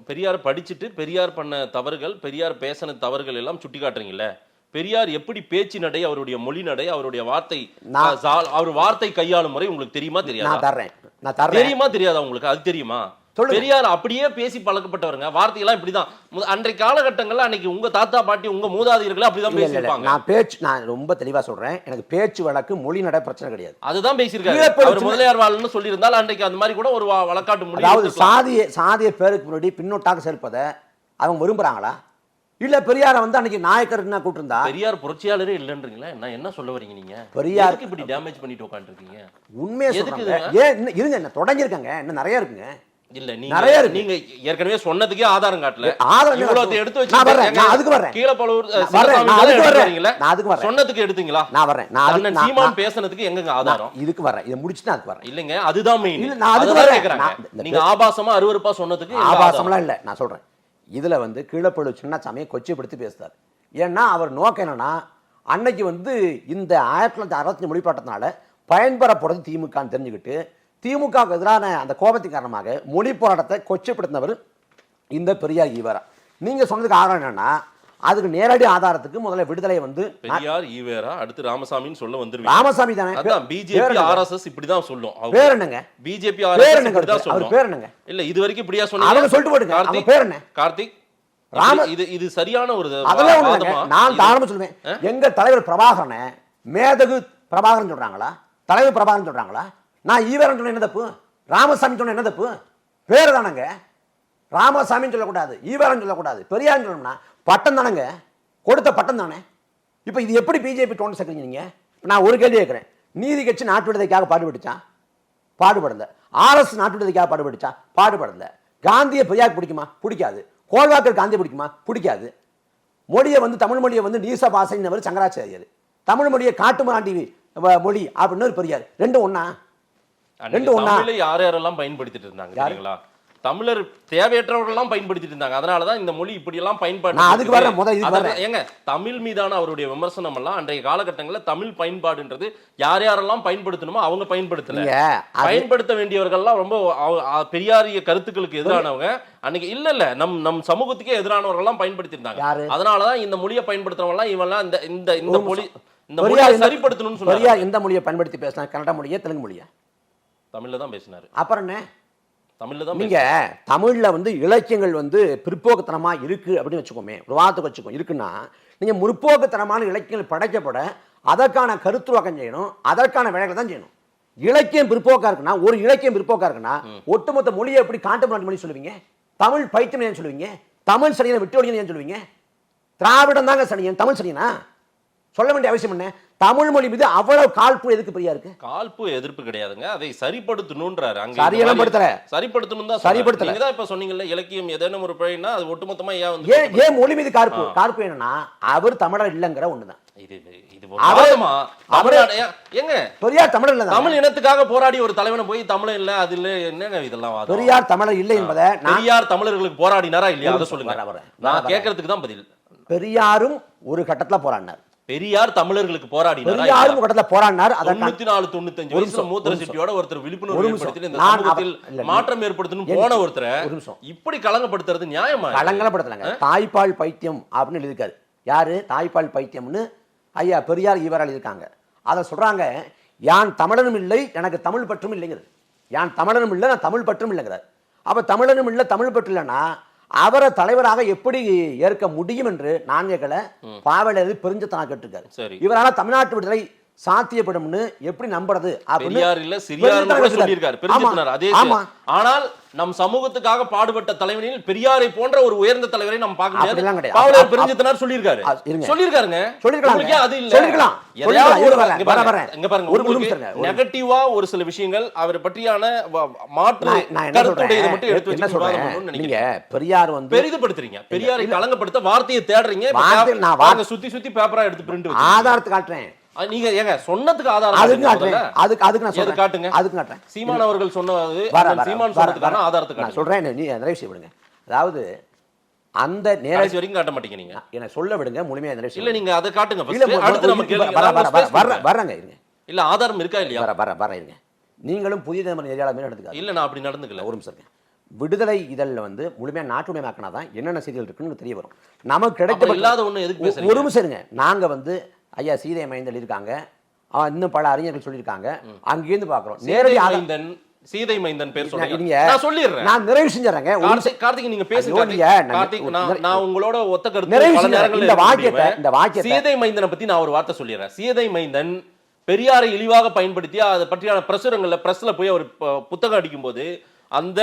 பெரியார படிச்சுட்டு பெரியார் பண்ண தவறுகள், பெரியார் பேசின தவறுகள் எல்லாம் சுட்டி காட்டுறீங்கல்ல. பெரியார் எப்படி பேச்சு நடை, அவருடைய மொழி நடை, அவருடைய வார்த்தை, அவர் வார்த்தை கையாளும் முறை உங்களுக்கு தெரியுமா தெரியாதா? நான் தர்றேன். தெரியுமா தெரியாதா உங்களுக்கு? அது தெரியுமா? பெரியார் அப்படியே பேசி பழக்கப்பட்டவருங்க. வார்த்தையெல்லாம் இப்படிதான். அன்றைய காலகட்டங்கள்ல அன்னைக்கு உங்க தாத்தா பாட்டி உங்க மூதாதையர்கள் அப்படிதான் பேசியிருப்பாங்க. நான் ரொம்ப தெளிவா சொல்றேன். எனக்கு பேச்சு வழக்கு மொழி நடை பிரச்சனை கிடையாது. அதுதான் பேசியிருக்காரு. அவர் முதலியார் வாழ்னு சொல்லி இருந்தால் அன்றைக்கு அந்த மாதிரி கூட ஒரு வழக்காட்டு மொழி. அதாவது சாதிய பேருக்கு முன்னாடி பின்னோட்டாக சேர்ப்பதை அவங்க விரும்புறாங்களா? இல்ல பெரியார வந்து அன்னைக்கு நாயக்கர்னா கூப்பிட்டுருந்தா? பெரியார் புரட்சியாளரே இல்லன்றீங்களா? என்ன சொல்ல வரீங்க நீங்க? பெரியாருக்கு இப்படி டேமேஜ் பண்ணிட்டு உட்காந்துருக்கீங்க. உண்மையா சொல்லுங்க. இருங்க, என்ன தொடங்கிருக்காங்க, என்ன நிறைய இருக்குங்க. இல்ல, நீங்க ஏற்கனவே சொன்னதுக்கே ஆதாரம் காட்டல. இவ்வளவு எடுத்து வச்சு அதுக்கு வரேன். கீழப்பழூர் சொன்னதுக்கு எடுத்தீங்களா? நான் வரேன். நான் சீமான் பேசுனதுக்கு எங்கங்க ஆதாரம்? இதுக்கு வரேன். இத முடிச்சிட்டு அதுக்கு வரேன். இல்லங்க, அதுதான் மெயின். நான் அதுக்கு வரேன். நீங்க ஆபாசமா அருவருப்பா சொன்னதுக்கு ஆபாசம்லாம் இல்ல, நான் சொல்றேன். இதுல வந்து கீழப்பழு சின்னசாமியை கொச்சைப்படுத்தி பேசுறாரு. ஏன்னா அவர் நோக்கம் என்னன்னா, அன்னைக்கு வந்து இந்த 1965 மொழி போராட்டத்தினால பயன்பெற போறது திமுகன்னு தெரிஞ்சுக்கிட்டு திமுகவுக்கு எதிரான அந்த கோபத்தின் காரணமாக மொழி போராட்டத்தை கொச்சைப்படுத்தினவர் இந்த பெரியார் ஈவேரா. நீங்க சொன்னதுக்கு ஆதாரம் என்னன்னா, அதுக்கு நேரடி ஆதாரத்துக்கு முதல்ல விடுதலை வந்து பெரியார் ஈவேரா, அடுத்து ராமசாமின்னு சொல்ல வந்துருவீங்க. ராமசாமி தானே. அதான் பிஜேபி ஆர்எஸ்எஸ் இப்படிதான் சொல்லும். பேர் என்னங்க? பிஜேபி ஆர்எஸ்எஸ் இப்படிதான் சொல்லும். பேர் என்னங்க? இல்ல, இது வரைக்கும் இப்படியா சொன்னீங்க? அவங்க சொல்லிட்டு போடுங்க. அவங்க பேர் என்ன? கார்த்திக். இது சரியான ஒரு அதெல்லாம் நான் தாராளமா சொல்லுவேன். எங்க தலைவர் பிரபாகரனை மேதகு பிரபாகரன் சொல்றாங்களா? தலைவர் பிரபாகரன் சொல்றாங்களா? நான் ஈவேரன் சொன்ன என்ன தப்பு? ராமசாமி சொன்ன என்ன தப்பு? பேரு தானங்க. ராமசாமின்னு சொல்லக்கூடாது, ஈவேரன் சொல்லக்கூடாது, பெரியார்னு சொல்லணும்னா பட்டம் தானங்க, கொடுத்த பட்டம் தானே. இப்போ இது எப்படி பிஜேபி டோன் சேர்க்குறீங்க நீங்க? நான் ஒரு கேள்வி கேட்குறேன். நீதி கட்சி நாட்டு விடுதலைக்காக பாடுபட்டுச்சா? பாடுபடல. ஆர்எஸ் நாட்டு விடுதலைக்காக பாடுபட்டுச்சா? பாடுபடல. காந்தியை பெரியாருக்கு பிடிக்குமா? பிடிக்காது. கோல்வாக்கர் காந்தியை பிடிக்குமா? பிடிக்காது. மொழியை வந்து தமிழ் மொழியை வந்து நீச பாசைன்னவர் சங்கராச்சாரியார், தமிழ் மொழியை காட்டுமிராண்டி மொழி அப்படின்னு பெரியார். ரெண்டும் ஒண்ணா? ரெண்டும் ஒண்ணா? யார் யாரெல்லாம் பயன்படுத்திட்டு இருந்தாங்க தெரியுங்களா? தமிழர் தேவையற்றவர்கள்லாம் பயன்படுத்திட்டு இருந்தாங்க. அதனாலதான் இந்த மொழி இப்படி எல்லாம் பயன்பாடு. ஏங்க, தமிழ் மீதான அவருடைய விமர்சனம் எல்லாம் அன்றைய காலகட்டங்களில் தமிழ் பயன்பாடுன்றது யார் யாரெல்லாம் பயன்படுத்தணுமோ அவங்க பயன்படுத்தல. பயன்படுத்த வேண்டியவர்கள்லாம் ரொம்ப பெரியாரிய கருத்துக்களுக்கு எதிரானவங்க அன்னைக்கு இல்ல நம் சமூகத்துக்கே எதிரானவர்கள்லாம் பயன்படுத்தி இருந்தாங்க. அதனாலதான் இந்த மொழியை பயன்படுத்துறவங்க எல்லாம் இவெல்லாம் இந்த மொழி இந்த மொழியை சரிப்படுத்தணும்னு சொன்னாங்க. எந்த மொழியை பயன்படுத்தி பேசினா? கன்னட மொழியா, தெலுங்கு மொழியா? தமிழ்ல தான் பேசினாரு. அப்புறம் என்ன? நீங்க தமிழ்ல வந்து இலக்கியங்கள் வந்து பிற்போக்குத்தனமா இருக்கு அப்படின்னு வச்சுக்கோமே, ஒரு வார்த்தை வச்சுக்கோ இருக்குன்னா, நீங்க முற்போக்குத்தனமான இலக்கியங்கள் படைக்கப்பட அதற்கான கருத்துருவாக்கம் செய்யணும், அதற்கான வேலைகளை தான் செய்யணும். இலக்கியம் பிற்போக்கா இருக்குன்னா, ஒரு இலக்கியம் பிற்போக்கா இருக்குன்னா ஒட்டுமொத்த மொழியை எப்படி கான்டெம்பரரி மொழி சொல்லுவீங்க? தமிழ் பைத்தியம் ஏன் சொல்லுவீங்க? தமிழ் சனியனை விட்டு ஒழியன் ஏன் சொல்லுவீங்க? திராவிடம் தாங்க சனியன், தமிழ் சனியனா சொல்ல வேண்டிய அவசியம் என்ன? தமிழ் மொழி மீது அவ்வளவு காழ்ப்பு எதுக்கு பெரியா இருக்கு? காழ்ப்பு எதிர்ப்பு கிடையாதுங்க, அதை சரிப்படுத்தணும்ன்றாரு. அங்க சரியெல்லாம் படுத்தல, சரிப்படுத்தணும் தான் சரிப்படுத்தல. நீங்க தான் இப்ப சொன்னீங்கல்ல, இலக்கியம் ஏதேனும் ஒரு பிழைனா அது ஒட்டுமொத்தமா ஏன் மொழி மீது காழ்ப்பு? காழ்ப்பு என்னன்னா அவர் தமிழர் இல்லங்கிற ஒண்ணுதான். பெரியார் தமிழர் இல்ல, தமிழ் இனத்துக்காக போராடி ஒரு தலைவனை போய் தமிழ் இல்ல அது இல்ல என்னங்க இதெல்லாம்? பெரியார் தமிழர் இல்லை என்பதை பெரியார் தமிழர்களுக்கு போராடினாரா இல்லையா அதை சொல்லுங்க. நான் கேட்கறதுக்கு தான் பதில். பெரியாரும் ஒரு கட்டத்துல போராடினார். பெரியார் தமிழர்களுக்கு போராடினார். பெரியாரும் ஒரு கட்டத்துல போராடினார். 94-95 வயசுல மூத்திர சிட்டியோட ஒருத்தர் விழிப்புணர்வு ஏற்படுத்தி இந்த சமூகத்தில் மாற்றம் ஏற்படுத்தணும் போன ஒருத்தரை இப்படி கலங்கப்படுத்துறது நியாயமா? கலங்கப்படுத்தலங்க. தாய்ப்பால் பைத்தியம் அப்படின்னு எழுதியிருக்காரு. யாரு தாய்ப்பால் பைத்தியம்னு? ஐயா பெரியார் ஈவரால் எழுதியிருக்காங்க. அதை சொல்றாங்க, யான் தமிழனும் இல்லை எனக்கு தமிழ் பற்றும் இல்லைங்கிறது. யான் தமிழனும் இல்லை நான் தமிழ் பற்றும் இல்லைங்கிறார். அப்ப தமிழனும் இல்லை தமிழ் பற்று இல்லைன்னா அவரை தலைவராக எப்படி ஏற்க முடியும் என்று நான் கேட்கல, பாவலர் பெருஞ்சத்தனா கேட்டிருக்காரு. இவரால் தமிழ்நாட்டு விடுதலை சாத்தியப்படும்னு எப்படி நம்புறது? ஆனால் நம் சமூகத்துக்காக பாடுபட்ட தலைவனில் பெரியாரை போன்ற ஒரு உயர்ந்த தலைவரை நம்ம பார்க்க முடியாது. பாவலர் பெருஞ்சத்தனார் சொல்லியிருக்காரு. சொல்லியிருக்காருங்க. அது இல்ல நெகட்டிவா ஒரு சில விஷயங்கள் அவர் பற்றியான மாற்று கருத்துடையதை மட்டும் எடுத்து வச்சு பெரியார் வந்து பெரிதுபடுத்துறீங்க. பெரியாரை கலங்கப்படுத்த வார்த்தையை தேடுறீங்க. சுத்தி சுத்தி பேப்பரா எடுத்து பிரிண்ட் ஆதாரத்தை காட்டுறேன். நீங்க ஏங்க சொன்னதுக்கு ஆதாரம் அதுக்கு நான் சொல்றேன். காட்டுங்க. அதுக்கு காட்டுறேன். சீமான் அவர்கள் சொன்னது சீமான் சொன்னதுக்கான ஆதாரத்தை நான் சொல்றேன். நீ நிறைவு செய்ய விடுங்க. அதாவது அந்த நேரடி வரைக்கும் காட்ட மாட்டீங்க. நீங்க என்ன சொல்ல விடுங்க, முழுமையா நிறைவு இல்ல நீங்க அதை காட்டுங்க. அடுத்து நம்ம கேளுங்க. வர்றங்க இருங்க. இல்ல ஆதாரம் இருக்கா இல்லையா? வர இருங்க. நீங்களும் புதிய தலைமுறை நெறியாளர் மாதிரி நடந்துக்க. இல்ல நான் அப்படி நடந்துக்கல. ஒரு நிமிஷம். விடுதலை இதழில் வந்து முழுமையா நாட்டுடையமாக்கினாதான் என்னென்ன செய்திகள் இருக்குன்னு தெரிய வரும். நமக்கு கிடைத்த இல்லாத ஒண்ணு எதுக்கு பேசுறீங்க? ஒரு நிமிஷம் இருங்க. நாங்க வந்து ஐயா சீதை மைந்தன் இருக்காங்க, இன்னும் பல அறிஞர்கள் சொல்லியிருக்காங்க, அங்கிருந்து பாக்குறோம். நேரடி சீதை மைந்தன் பேர் சொல்றீங்க, நான் சொல்லிடுறேன். நான் நிறைவு செஞ்சறேன். கார்த்திக் நீங்க பேசுங்க. கார்த்திக் நான் உங்களோட ஒத்த கருத்து பல நேரங்கள்ல இந்த வாக்கியத்தை சீதை மைந்தனை பத்தி நான் ஒரு வார்த்தை சொல்லிடுறேன். சீதை மைந்தன் பெரியாரை இழிவாக பயன்படுத்தி அதை பற்றியான பிரசுரங்கள்ல பிரஸ்ல போய் அவர் புத்தகம் அடிக்கும் போது அந்த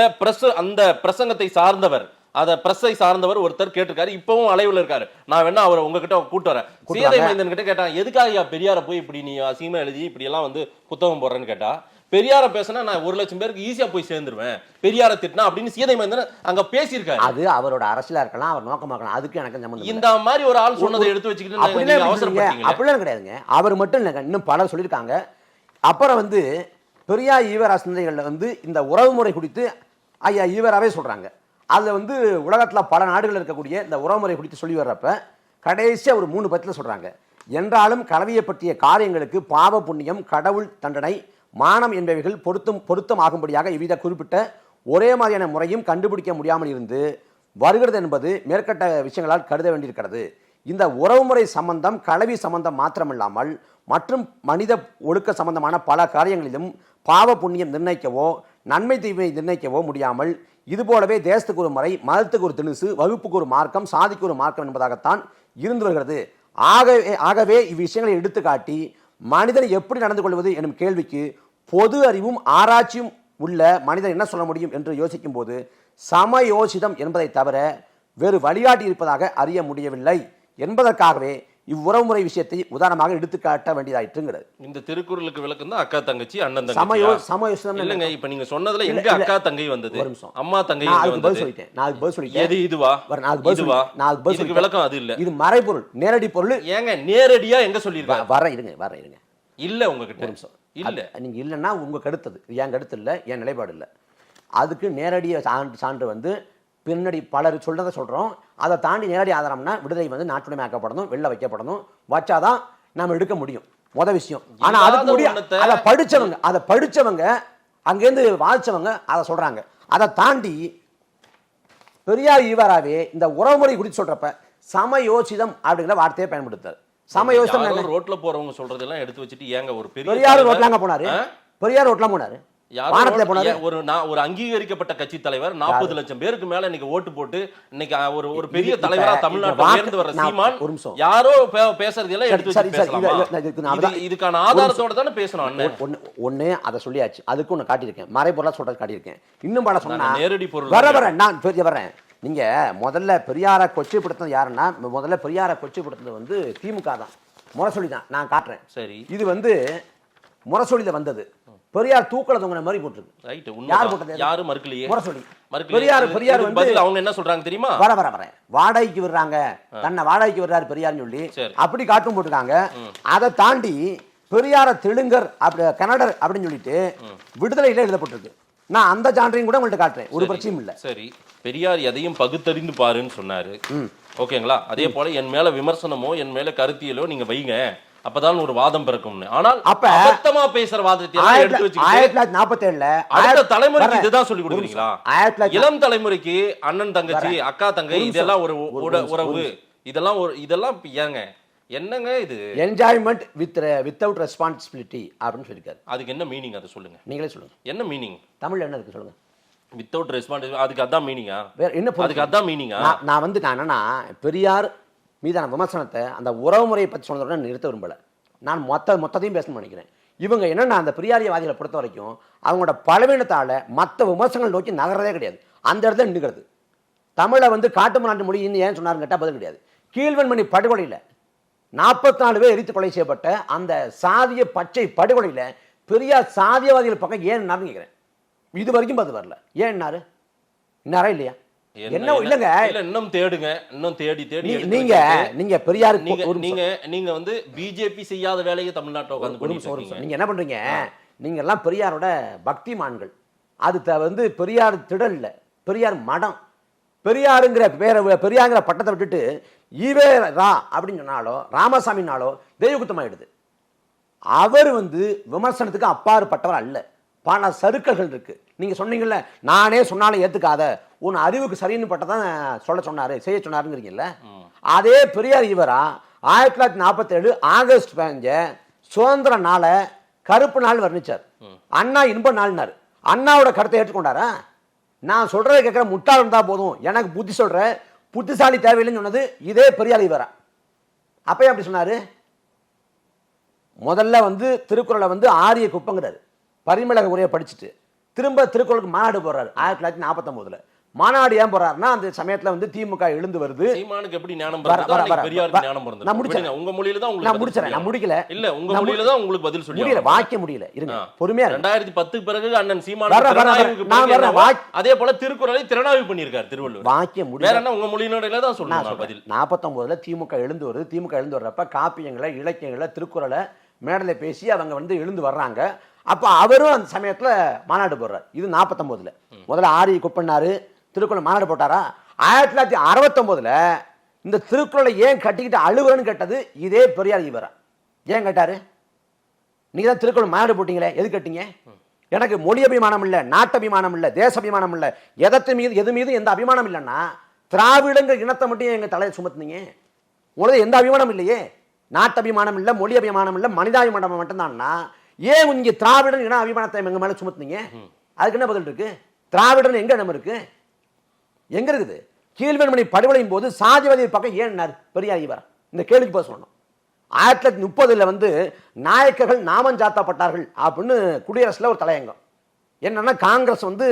பிரசங்கத்தை சார்ந்தவர் பிரஸை சார்ந்தவர் ஒருத்தர் கேட்டிருக்காரு. இப்பவும் அலைவுல இருக்காரு. நான் வேணா அவரை உங்ககிட்ட கூட்டு வரேன். சீதை மைந்தன் கிட்ட கேட்டான், எதுக்காக பெரியார போய் இப்படி நீ சீமா எழுதி இப்படி எல்லாம் வந்து புத்தகம் போடுறேன்னு கேட்டா, பெரியார பேசினா நான் 1,00,000 பேருக்கு ஈஸியா போய் சேர்ந்துருவேன், பெரியார திட்டினா அப்படின்னு சீதை மைந்தன் அங்க பேசியிருக்காரு. அது அவரோட அரசியலா இருக்கலாம், அவர் நோக்கமா இருக்கலாம். அதுக்கு எனக்கு சம்பந்தம். இந்த மாதிரி ஒரு ஆள் சொன்னதை எடுத்து வச்சுக்கிட்டு அப்படிலாம் கிடையாதுங்க. அவர் மட்டும் இல்லைங்க, இன்னும் பலர் சொல்லியிருக்காங்க. அப்புறம் வந்து பெரியார் ஈவரா சிந்தனைகள்ல வந்து இந்த உறவுமுறை குறித்து ஐயா ஈவராவே சொல்றாங்க. அதில் வந்து உலகத்தில் பல நாடுகள் இருக்கக்கூடிய இந்த உறவுமுறை குறித்து சொல்லி வர்றப்ப கடைசியாக ஒரு 3 பத்தில சொல்கிறாங்க. என்றாலும் கலவியை பற்றிய காரியங்களுக்கு பாவ புண்ணியம், கடவுள் தண்டனை, மானம் என்பவைகள் பொருத்தம் ஆகும்படியாக இவ்வித குறிப்பிட்ட ஒரே மாதிரியான முறையும் கண்டுபிடிக்க முடியாமல் இருந்து வருகிறது என்பது மேற்கட்ட விஷயங்களால் கருத வேண்டியிருக்கிறது. இந்த உறவுமுறை சம்பந்தம் கலவி சம்பந்தம் மாத்திரமில்லாமல் மற்றும் மனித ஒழுக்க சம்பந்தமான பல காரியங்களிலும் பாவ புண்ணியம் நிர்ணயிக்கவோ நன்மை தீமை நிர்ணயிக்கவோ முடியாமல் இதுபோலவே தேசத்துக்கு ஒரு முறை, மதத்துக்கு ஒரு திணுசு, வகுப்புக்கு ஒரு மார்க்கம், சாதிக்கு ஒரு மார்க்கம் என்பதாகத்தான் இருந்து வருகிறது. ஆகவே இவ்விஷயங்களை எடுத்துக்காட்டி மனிதன் எப்படி நடந்து கொள்வது எனும் கேள்விக்கு பொது அறிவும் ஆராய்ச்சியும் உள்ள மனிதன் என்ன சொல்ல முடியும் என்று யோசிக்கும் போது சமயோசிதம் என்பதை தவிர வேறு வழிகாட்டி இருப்பதாக அறிய முடியவில்லை என்பதற்காகவே இவ்வுறவுமுறை விஷயத்தை உதாரணமாக எடுத்துக்காட்ட வேண்டியதாயிட்டுங்கிறது. இந்த திருக்குறளுக்கு விளக்கம் தான் அக்கா தங்கச்சி அண்ணன் தங்கச்சி. சமயோசிதம் இல்லங்க, இப்ப நீங்க சொன்னதுல எங்க அக்கா தங்கை வந்தது, அம்மா தங்கை சொல்லிட்டேன். நான் அதுக்கு பதில் சொல்லிட்டேன். எது இதுவா? இதுக்கு விளக்கம் அது இல்ல, இது மறைபொருள். நேரடி பொருள் ஏங்க நேரடியா எங்க சொல்லிருக்காங்க? வர இருங்க இல்ல உங்ககிட்ட ஒரு நிமிஷம் இல்ல, நீங்க இல்லைன்னா உங்க கருத்து, என் கருத்து இல்ல, என் நிலைப்பாடு இல்ல. அதுக்கு நேரடிய சான்று வந்து பின்னாடி பலர் சொல்றதை சொல்றோம். அதை தாண்டி நேரடி ஆதாரம்னா விடுதலை வந்து நாட்டுடைமையாக்கப்படணும், வெளில வைக்கப்படணும், வச்சாதான் நம்ம எடுக்க முடியும். முத விஷயம். ஆனா அதுக்கு முடியும். அதை படிச்சவங்க அங்கேருந்து வாதிச்சவங்க அதை சொல்றாங்க. அதை தாண்டி பெரியார் ஈவராவே இந்த உறவுமுறை குறித்து சொல்றப்ப சமயோசிதம் அப்படிங்கிற வார்த்தையை பயன்படுத்தார். சமயோசிதம் ரோட்ல போறவங்க சொல்றதெல்லாம் எடுத்து வச்சுட்டு ஏங்க ஒரு பெரியார் ரோட்லாங்க போனாரு, பெரியார் ரோட்லாம் போனாரு. ஒரு அங்கீகரிக்கப்பட்ட கட்சி தலைவர் 40 லட்சம் பேருக்கு மேல இன்னைக்கு ஓட்டு போட்டு இன்னைக்கு ஒரு பெரிய தலைவரா தமிழ்நாட்டில் உயர்ந்து வர சீமான் யாரோ பேசுறது எல்லாம் எடுத்து வச்சு பேசலாமா? இதுக்கான ஆதாரத்தோட தானே பேசணும். ஒண்ணு அதை சொல்லியாச்சு, அதுக்கு ஒண்ணு காட்டியிருக்கேன், மறைபொருளா சொல்றது காட்டியிருக்கேன். இன்னும் பல சொன்னா நேரடி பொருள் வரேன் நான் வரேன். நீங்க முதல்ல பெரியாரை கொச்சைப்படுத்தினது யாருன்னா, முதல்ல பெரியாரை கொச்சைப்படுத்தினது வந்து திமுக தான், முரசொலி தான். நான் காட்டுறேன். சரி, இது வந்து முரசொலியில வந்தது. பெரியார் தூக்கல தொங்கின மாதிரி போட்டுருக்கு. ரைட், யார் போட்டது? யாரும் மறுக்கலையே. முரசொலி பெரியார் வந்து அவங்க என்ன சொல்றாங்க தெரியுமா? வரேன் வாடகைக்கு விடுறாங்க, தன்னை வாடகைக்கு விடுறாரு பெரியார்னு சொல்லி அப்படி காட்டும் போட்டுருக்காங்க. அதை தாண்டி பெரியார தெலுங்கர் அப்படி கன்னடர் அப்படின்னு சொல்லிட்டு விடுதலையில எழுதப்பட்டிருக்கு. நான் அந்த சான்றையும் கூட உங்கள்கிட்ட காட்டுறேன், ஒரு பிரச்சனையும் இல்லை. சரி, பெரியார் எதையும் பகுத்தறிந்து பாருன்னு சொன்னாரு, ஓகேங்களா? அதே போல என் மேல விமர்சனமோ என் மேல கருத்தியலோ நீங்க வைங்க, அப்பதான் ஒரு வாதம் பிறக்கும்னு. ஆனால் அப்ப அபத்தமா பேசுற வாதத்தை எடுத்து வச்சு 1947ல அடுத்த தலைமுறைக்கு இதுதான் சொல்லி கொடுக்குறீங்களா? இளம் தலைமுறைக்கு அண்ணன் தங்கச்சி அக்கா தங்கை இதெல்லாம் ஒரு உறவு, இதெல்லாம் ஏங்க என்னங்க இது? என்ஜாய்மெண்ட் வித்தவுட் ரெஸ்பான்சிபிலிட்டி அப்படின்னு சொல்லிருக்காரு. அதுக்கு என்ன மீனிங் அதை சொல்லுங்க, நீங்களே சொல்லுங்க. என்ன மீனிங் தமிழ்ல என்ன இருக்கு சொல்லுங்க? வித்தவுட் ரெஸ்பான்சிபிலிட்டி, அதுக்கு அதான் மீனிங்கா? வேற என்ன? அதுக்கு அதான் மீனிங்கா? நான் வந்து நான் என்னன்னா பெரியார் மீதான விமர்சனத்தை அந்த உறவுமுறையை பற்றி சொன்னதோட நிறுத்த விரும்பலை. நான் மொத்தத்தையும் பேசணும்னு நினைக்கிறேன். இவங்க என்னென்னா அந்த பெரியாரியவாதிகளை பொறுத்த வரைக்கும் அவங்களோட பலவீனத்தால் மற்ற விமர்சனங்கள் நோக்கி நகரதே கிடையாது, அந்த இடத்துல நின்றுக்கிறது. தமிழை வந்து காட்டுமராட்டு மொழின்னு ஏன் சொன்னாருன்னு கேட்டால் பதில் கிடையாது. கீழ்வெண்மணி படுகொலையில் 44 பேர் எரித்து கொலை செய்யப்பட்ட அந்த சாதிய பச்சை படுகொலையில் பெரியார் சாதியவாதிகள் பக்கம் ஏன் கேட்குறேன். இது வரைக்கும் பதில் வரல. ஏன் இன்னாரா இல்லையா? என்ன இல்லங்க, இன்னும் தேடுங்க, இன்னும் தேடி நீங்க பெரியார் நீங்க வந்து பிஜேபி செய்யாத வேலையை தமிழ்நாட்டில் உட்கார்ந்து நீங்க என்ன பண்றீங்க? நீங்க எல்லாம் பெரியாரோட பக்திமான்கள். அது வந்து பெரியார் திடல் இல்ல, பெரியார் மடம். பெரியாருங்கிற பெரியாருங்கிற பட்டத்தை விட்டுட்டு ஈவே ரா அப்படின்னு சொன்னாலோ ராமசாமினாலோ தெய்வகுத்தமாயிடுது. அவர் வந்து விமர்சனத்துக்கு அப்பாற்பட்டவர் அல்ல. பல சறுக்கல்கள் இருக்கு. நீங்க சொன்னீங்கல்ல, நானே சொன்னாலும் ஏத்துக்காத, உன் அறிவுக்கு சரின்னு பட்டதான் சொல்ல சொன்னாரு, செய்ய சொன்னாருங்கிறீங்கல்ல. அதே பெரியார் இவரா 1947 ஆகஸ்ட் 15 சுதந்திர நாளை கருப்பு நாள் வர்ணிச்சார். அண்ணா இன்ப நாள்னாரு. அண்ணாவோட கருத்தை ஏற்றுக்கொண்டாரா? நான் சொல்றதை கேட்கிற முட்டாள் இருந்தா போதும், எனக்கு புத்தி சொல்ற புத்திசாலி தேவையில்லைன்னு சொன்னது இதே பெரியார் இவரா. அப்பயே அப்படி சொன்னாரு. முதல்ல வந்து திருக்குறளை வந்து ஆரிய குப்பங்கிறாரு, பரிமளக உரையை படிச்சுட்டு திரும்ப திருக்குறளுக்கு மாநாடு போடுறாரு 1949. மாநாடு ஏன் போறாருன்னா அந்த சமயத்துல வந்து திமுக எழுந்து வருது. சீமானுக்கு எப்படி ஞானம் பிறந்தது? பெரியாருக்கு ஞானம் பிறந்தது. நான் முடிச்சேன், உங்க மொழியில தான் நான் முடிச்சறேன். நான் முடிக்கல. இல்ல உங்க மொழியில தான் உங்களுக்கு பதில் சொல்லி முடியல, வாக்கிய முடியல. இருங்க பொறுமையா. 2010 பிறகு அண்ணன் சீமான் அதே போல திருக்குறளை திறனாய்வு பண்ணியிருக்காரு திருவள்ளுவர். வாக்கிய முடியல. வேற என்ன உங்க மொழியில தான் சொல்லுங்க பதில். 49ல திமுக எழுந்து வருது. திமுக எழுந்து வர்றப்ப காப்பியங்களை இலக்கியங்களை திருக்குறளை மேடல பேசி அவங்க வந்து எழுந்து வர்றாங்க. அப்ப அவரும் அந்த சமயத்துல மாநாடு போடுறாரு. இது 49ல. முதல்ல ஆரிய குப்பண்ணாரு, திருக்குறள் மாநாடு போட்டாரா. 1969ல இந்த திருக்குறளை ஏன் கட்டிக்கிட்டு அழுகுறன்னு கேட்டது இதே பெரியார் இவரா. ஏன் கேட்டாரு? நீங்க தான் திருக்குறள் மாநாடு போட்டீங்களே, எது கட்டிங்க? எனக்கு மொழி அபிமானம் இல்லை, நாட்டபிமானம் இல்லை, தேச அபிமானம் இல்லை, எது மீது எந்த அபிமானம் இல்லைன்னா திராவிடங்கிற இனத்தை மட்டும் எங்க தலையை சுமத்துனீங்க. உங்களுக்கு எந்த அபிமானம் இல்லையே, நாட்டபிமானம் இல்லை, மொழி அபிமானம் இல்லை, மனிதாபிமானம் மட்டும்தான்னா ஏன் இங்க திராவிடன் இன அபிமானத்தை எங்க மேல சுமத்துனீங்க? அதுக்கு என்ன பதில் இருக்கு? திராவிடன் எங்க நம்ம இருக்கு? எங்க இருக்குது? கீழ்வெண்மணி படுகொலையின் போது சாதிவாதி பக்கம் ஏன் பெரியார் இவர்? இந்த கேள்விக்கு போய் சொல்லணும். 1930ல வந்து நாயக்கர்கள் நாமஞ்சாத்தப்பட்டார்கள் அப்படின்னு குடியரசுல ஒரு தலையங்கம். என்னன்னா காங்கிரஸ் வந்து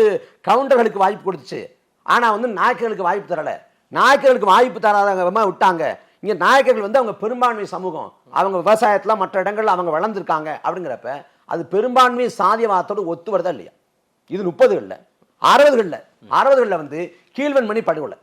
கவுண்டர்களுக்கு வாய்ப்பு கொடுத்துச்சு, ஆனா வந்து நாயக்கர்களுக்கு வாய்ப்பு தரல. நாயக்கர்களுக்கு வாய்ப்பு தராதவங்க விட்டாங்க. இங்க நாயக்கர்கள் வந்து அவங்க பெரும்பான்மை சமூகம், அவங்க விவசாயத்துல மற்ற இடங்கள்ல அவங்க வளர்ந்துருக்காங்க அப்படிங்கிறப்ப அது பெரும்பான்மை சாதியவாதத்தோடு ஒத்து வருதா இல்லையா? இது 30களில் 60களில் வந்து கீழ்வன்மணி படுகொலை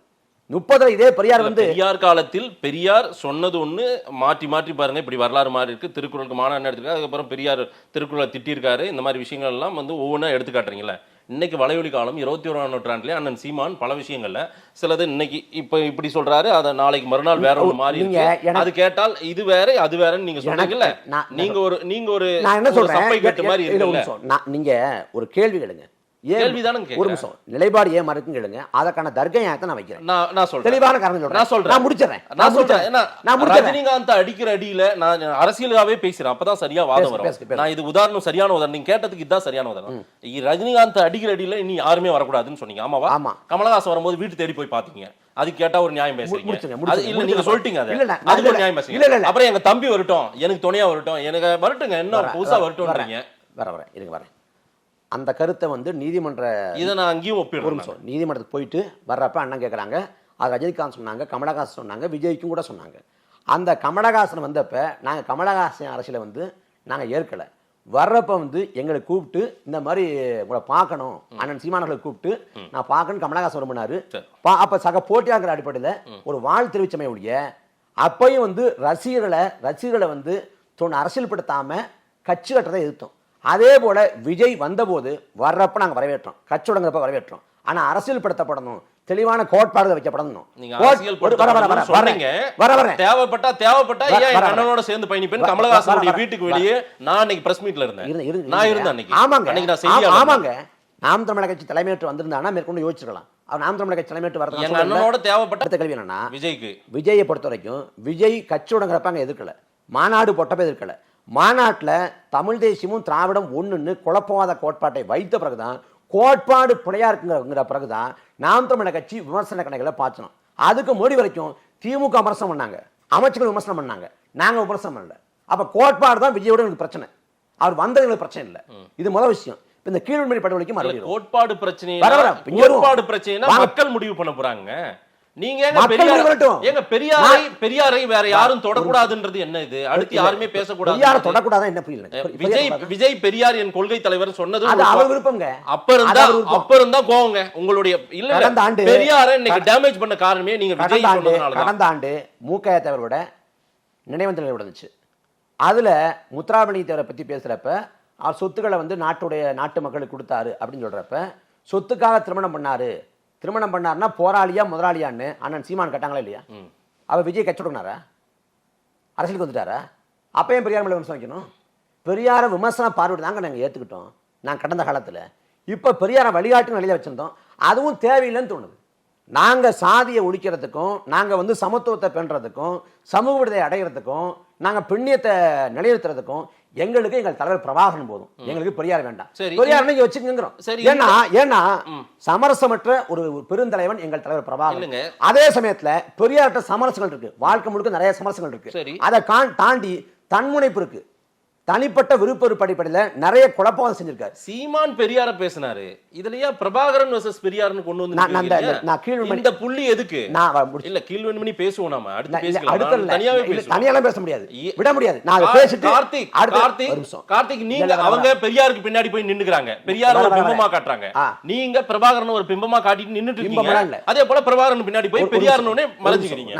30 இதே பெரியார் வந்து பெரியார் காலத்தில் பெரியார் சொன்னது ஒண்ணு மாற்றி மாற்றி பாருங்க, இப்படி வரலாறு மாறி இருக்கு. திருக்குறளுக்கு மாநாடு எடுத்துருக்காரு, அதுக்கப்புறம் பெரியார் திருக்குறளை திட்டிருக்காரு. இந்த மாதிரி விஷயங்கள் எல்லாம் வந்து ஒவ்வொன்றா எடுத்துக்காட்டுறீங்களா? இன்னைக்கு வலையொலி காலம் 21ஆம் நூற்றாண்டுலேயே அண்ணன் சீமான் பல விஷயங்கள்ல சிலது இன்னைக்கு இப்படி சொல்றாரு, அதை நாளைக்கு மறுநாள் வேற ஒன்று மாறி இருக்கு. அது கேட்டால் இது வேற அது வேறன்னு நீங்க சொல்றீங்கல்ல. நீங்க ஒரு நான் என்ன சொல்றேன், சப்பை கட்டு மாதிரி இருக்குல்ல. நீங்க ஒரு கேள்வி கேளுங்க, ஒரு நிமிஷம் நிலைப்பாடு ஏன் மறுக்கும் கேளுங்க, அதற்கான தர்க்கத்தை நான் வைக்கிறேன். நான் சொல்றேன், தெளிவான காரணம் நான் முடிச்சிடறேன். ரஜினிகாந்த் அடிக்கிற அடியில நான் அரசியலாவே பேசுறேன், அப்பதான் சரியா வாதம் வரும். நான் இது உதாரணம் சரியான உதாரணம், நீங்க கேட்டதுக்கு இதுதான் சரியான உதாரணம். ரஜினிகாந்த் அடிக்கிற அடியில இனி யாருமே வரக்கூடாதுன்னு சொன்னீங்க, ஆமாவா? ஆமா. கமலஹாசன் வரும்போது வீட்டு தேடி போய் பாத்தீங்க, அது கேட்டா ஒரு நியாயம் பேசுறீங்க. இல்ல நீங்க சொல்லிட்டீங்க, அது ஒரு நியாயம் பேசுறீங்க. அப்புறம் எங்க தம்பி வரட்டும், எனக்கு துணையா வரட்டும், எனக்கு வரட்டுங்க, என்ன புதுசா வரட்டும்ன்றீங்க. வரேன் அந்த கருத்தை வந்து நீதிமன்ற இதை நான் அங்கேயும் ஒப்பிடுறேன். நீதிமன்றத்துக்கு போயிட்டு வர்றப்ப அண்ணன் கேட்குறாங்க, அது ரஜினிகாந்த் சொன்னாங்க, கமலஹாசன் சொன்னாங்க, விஜய்க்கும் கூட சொன்னாங்க. அந்த கமலஹாசன் வந்தப்ப நாங்கள் கமலஹாசன் அரசியலை வந்து நாங்கள் ஏற்கலை. வர்றப்ப வந்து எங்களை கூப்பிட்டு இந்த மாதிரி உங்களை பார்க்கணும், அண்ணன் சீமானர்களை கூப்பிட்டு நான் பார்க்கணும் கமலஹாசன் விரும்பினாரு. அப்போ சக போட்டியாங்கிற அடிப்படையில் ஒரு வாழ் தெரிவிச்சமே ஒழிய அப்பையும் வந்து ரசிகர்களை வந்து அரசியல்படுத்தாம கட்சி கட்டுறதை எதிர்த்தோம். அதே போல விஜய் வந்தபோது வர்றப்ப நாங்கள் வரவேற்றோம், கட்சி தொடங்குறப்ப வரவேற்றோம். ஆனா அரசியல் படுத்தப்படணும், தெளிவான கோட்பாடு வைக்கப்படணும். தேவைப்பட்டா ஏன் அண்ணனோட சேர்ந்து பயணிப்பேன். கமலஹாசனுடைய வீட்டுக்கு வெளியே நான் அன்னைக்கு பிரஸ் மீட்ல இருந்தேன். ஆமாங்க, நாம் தமிழர் கட்சி தலைமையேற்று வந்திருந்தானா மேற்கொண்டு யோசிச்சிருக்கலாம். அவர் நாம் தமிழர் கட்சி தலைமையேற்று வரது எங்க அண்ணனோட தேவைப்பட்ட கேள்வி என்னன்னா, விஜயை பொறுத்த வரைக்கும் விஜய் கட்சி தொடங்குறப்ப அங்க எதிர்க்கல, மாநாடு போட்டப்ப எதிர்க்கல. மாநாட்டில் தமிழ் தேசியமும் திராவிடம் ஒண்ணுன்னு குழப்பவாத கோட்பாட்டை வைத்த பிறகுதான், கோட்பாடு பிழையா இருக்குங்கிற பிறகுதான் நாம் தமிழர் கட்சி விமர்சன கணக்குகளை பாய்ச்சணும். அதுக்கு மோடி வரைக்கும் திமுக விமர்சனம் பண்ணாங்க, அமைச்சர்கள் விமர்சனம் பண்ணாங்க, நாங்க விமர்சனம் பண்ணல. அப்ப கோட்பாடு தான் விஜயோட எனக்கு பிரச்சனை, அவர் வந்தது பிரச்சனை இல்லை. இது முதல் விஷயம். இந்த கீழ்வன்மணி படுகொலைக்கு மறுபடியும் கோட்பாடு பிரச்சனை, மக்கள் முடிவு பண்ண போறாங்க. நீங்க பெரியாரை வேற யாரும் தொடக்கூடாதுன்றது என்ன? இது அடுத்து யாருமே பேசக்கூடாது, தொடக்கூடாது என்ன புரியல. விஜய் பெரியார் என் கொள்கை தலைவர் சொன்னது அவர் விருப்பங்க. அப்ப இருந்தா கோவங்க உங்களுடைய. இல்ல பெரியாரை இன்னைக்கு டேமேஜ் பண்ண காரணமே நீங்க விஜய் சொன்னதுனால. கடந்த ஆண்டு மூக்கையா தேவரோட நினைவஞ்சலி நடந்துச்சு. அதுல முத்துராமலிங்க தேவரை பத்தி பேசுறப்ப அவர் சொத்துக்களை வந்து நாட்டு மக்களுக்கு கொடுத்தாரு அப்படின்னு சொல்றப்ப, சொத்துக்காக திருமணம் பண்ணாருன்னா போராளியா முதலாளியான்னு அண்ணன் சீமான் கேட்டாங்களா இல்லையா? அவர் விஜய் கட்சி தொடங்கினாரா, அரசியலுக்கு வந்துட்டாரா? அப்பயும் பெரியார் மேல விமர்சனம் வைக்கணும். பெரியார விமர்சன பார்வை தாங்க நாங்கள் ஏற்றுக்கிட்டோம் நான் கடந்த காலத்தில். இப்போ பெரியாரை வழிகாட்டு நிலையில வச்சிருந்தோம், அதுவும் தேவையில்லைன்னு தோணுது. நாங்கள் சாதியை ஒழிக்கிறதுக்கும், நாங்கள் வந்து சமத்துவத்தை பெண்றதுக்கும், சமூக விடுதலை அடைகிறதுக்கும், நாங்கள் பெண்ணியத்தை நிலைநிறுத்துறதுக்கும் எங்களுக்கு எங்கள் தலைவர் பிரபாகரன் போதும், எங்களுக்கு பெரியார் வேண்டாம். பெரியார் வச்சுக்கிறோம். ஏன்னா சமரசமற்ற ஒரு பெருந்தலைவன் எங்கள் தலைவர் பிரபாகரன். அதே சமயத்துல பெரியார்கிட்ட சமரசங்கள் இருக்கு, வாழ்க்கை முழுக்க நிறைய சமரசங்கள் இருக்கு. அதை தாண்டி தன்முனைப்பு இருக்கு, தனிப்பட்ட விருப்ப அடிப்படையில் நிறைய குழப்பம் செஞ்சிருக்காரு. சீமான் பெரியார பேசினாரு, இதுலயா பிரபாகரன் வெர்சஸ் பெரியார்னு கொண்டு வந்து இந்த புள்ளி எதுக்கு? இல்ல கீழ்வன்மணி பேசுவோம், நாம அடுத்து தனியால பேச முடியாது, விட முடியாது. நான் பேசிட்டு கார்த்திக் நீங்க அவங்க பெரியாருக்கு பின்னாடி போய் நின்னுக்கிறாங்க, பெரியார ஒரு பிம்பமா காட்டுறாங்க, நீங்க பிரபாகரன் ஒரு பிம்பமா காட்டிட்டு நின்னுட்டு இருக்கீங்க. அதே போல பிரபாகரன் பின்னாடி போய் பெரியார்னு மறைஞ்சுக்கிறீங்க.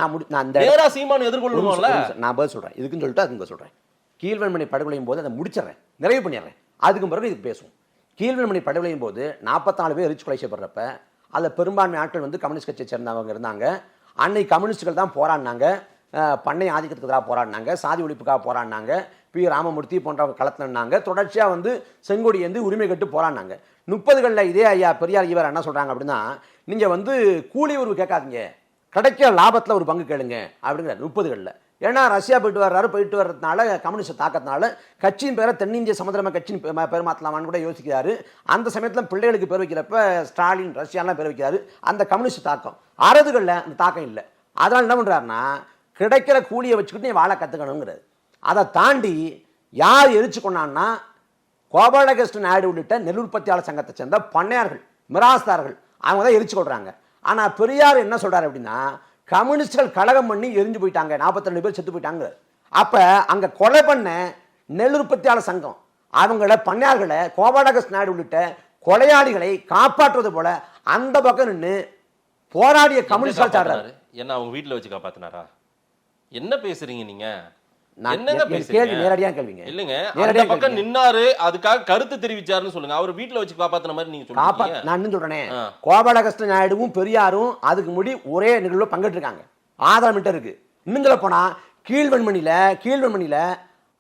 நேரா சீமான் எதிர்கொள்ளணும்ல. நான் பதில் சொல்றேன், இதுக்குன்னு சொல்லிட்டு அதுங்க சொல்றேன். கீழ்வன்மணி படுகொலையும் போது அதை முடிச்சிடறேன், நிறைவு பண்ணிடுறேன், அதுக்கு பிறகு இதுக்கு பேசுவோம். கீழ்வன்மணி படுகொலையும் போது 44 பேர் எரிச்சு கொலை செய்யப்படுறப்ப அதில் பெரும்பான்மை ஆட்கள் வந்து கம்யூனிஸ்ட் கட்சியை சேர்ந்தவங்க இருந்தாங்க. அன்னைக்கு கம்யூனிஸ்டுகள் தான் போராடினாங்க, பண்ணை ஆதிக்கத்துக்கு எதிராக போராடினாங்க, சாதி ஒழிப்புக்காக போராடினாங்க, பி ராமமூர்த்தி போன்றவங்க களத்தினாங்க, தொடர்ச்சியாக வந்து செங்கொடி வந்து உரிமை கட்டு போராடினாங்க. 30களில் இதே ஐயா பெரியார் இவர் என்ன சொல்கிறாங்க அப்படின்னா, நீங்கள் வந்து கூலி உறவு கேட்காதீங்க, கிடைக்கிற லாபத்தில் ஒரு பங்கு கேளுங்க அப்படிங்கிற 30களில். ஏன்னா ரஷ்யா போயிட்டு வர்றதுனால கம்யூனிஸ்ட் தாக்கத்தினால கட்சியின் பேரை தென்னிந்திய சமுதிரமா கட்சியின் பேர் மாற்றலாமான்னு கூட யோசிக்கிறாரு. அந்த சமயத்தில் பிள்ளைகளுக்கு பேர் வைக்கிறப்ப ஸ்டாலின் ரஷ்யாலாம் பேர் வைக்கிறாரு. அந்த கம்யூனிஸ்ட் தாக்கம் 60களில் அந்த தாக்கம் இல்லை. அதனால் என்ன பண்ணுறாருன்னா, கிடைக்கிற கூலியை வச்சுக்கிட்டு நீ வாழ கற்றுக்கணுங்கிறது. அதை தாண்டி யார் எரிச்சு கொண்டான்னா, கோபாலகிருஷ்ணன் நாயுடு உள்ளிட்ட நெல் உற்பத்தியாளர் சங்கத்தை சேர்ந்த பண்ணையார்கள், மிராஸ்தார்கள், அவங்க தான் எரிச்சு கொள்றாங்க. ஆனால் பெரியார் என்ன சொல்றாரு அப்படின்னா, கம்யூனிஸ்டுகள் கழகம் பண்ணி எரிஞ்சு போயிட்டாங்க, 42 பேர் செத்து போயிட்டாங்க. அப்ப அங்க கொலை பண்ண நெல் உற்பத்தியாளர் சங்கம் அவங்கள பண்ணையார்களை கோபாலகிருஷ்ண நாயுடு உள்ளிட்ட கொலையாளிகளை காப்பாற்றுவது போல அந்த பக்கம் நின்று போராடிய கம்யூனிஸ்ட் சாடுறாரு. என்ன அவங்க வீட்டுல வச்சு காப்பாத்தினாரா? என்ன பேசுறீங்க நீங்க? நேரடியா கேள்விங்க. இல்லங்க, அந்த பக்கம் நின்னாரு, அதுக்காக கருத்து தெரிவிச்சாருன்னு சொல்லுங்க. அவர் வீட்டுல வச்சு காப்பாத்தின மாதிரி நீங்க சொல்றீங்க. நான் என்ன சொல்றேனே, கோபாலகிருஷ்ண நாயுடுவும் பெரியாரும் அதுக்கு முடி ஒரே நிகழ்வுல பங்கெடுத்திருக்காங்க, ஆதாரம் இருக்கு. இன்னும் சொல்ல போனா கீழ்வன்மணியில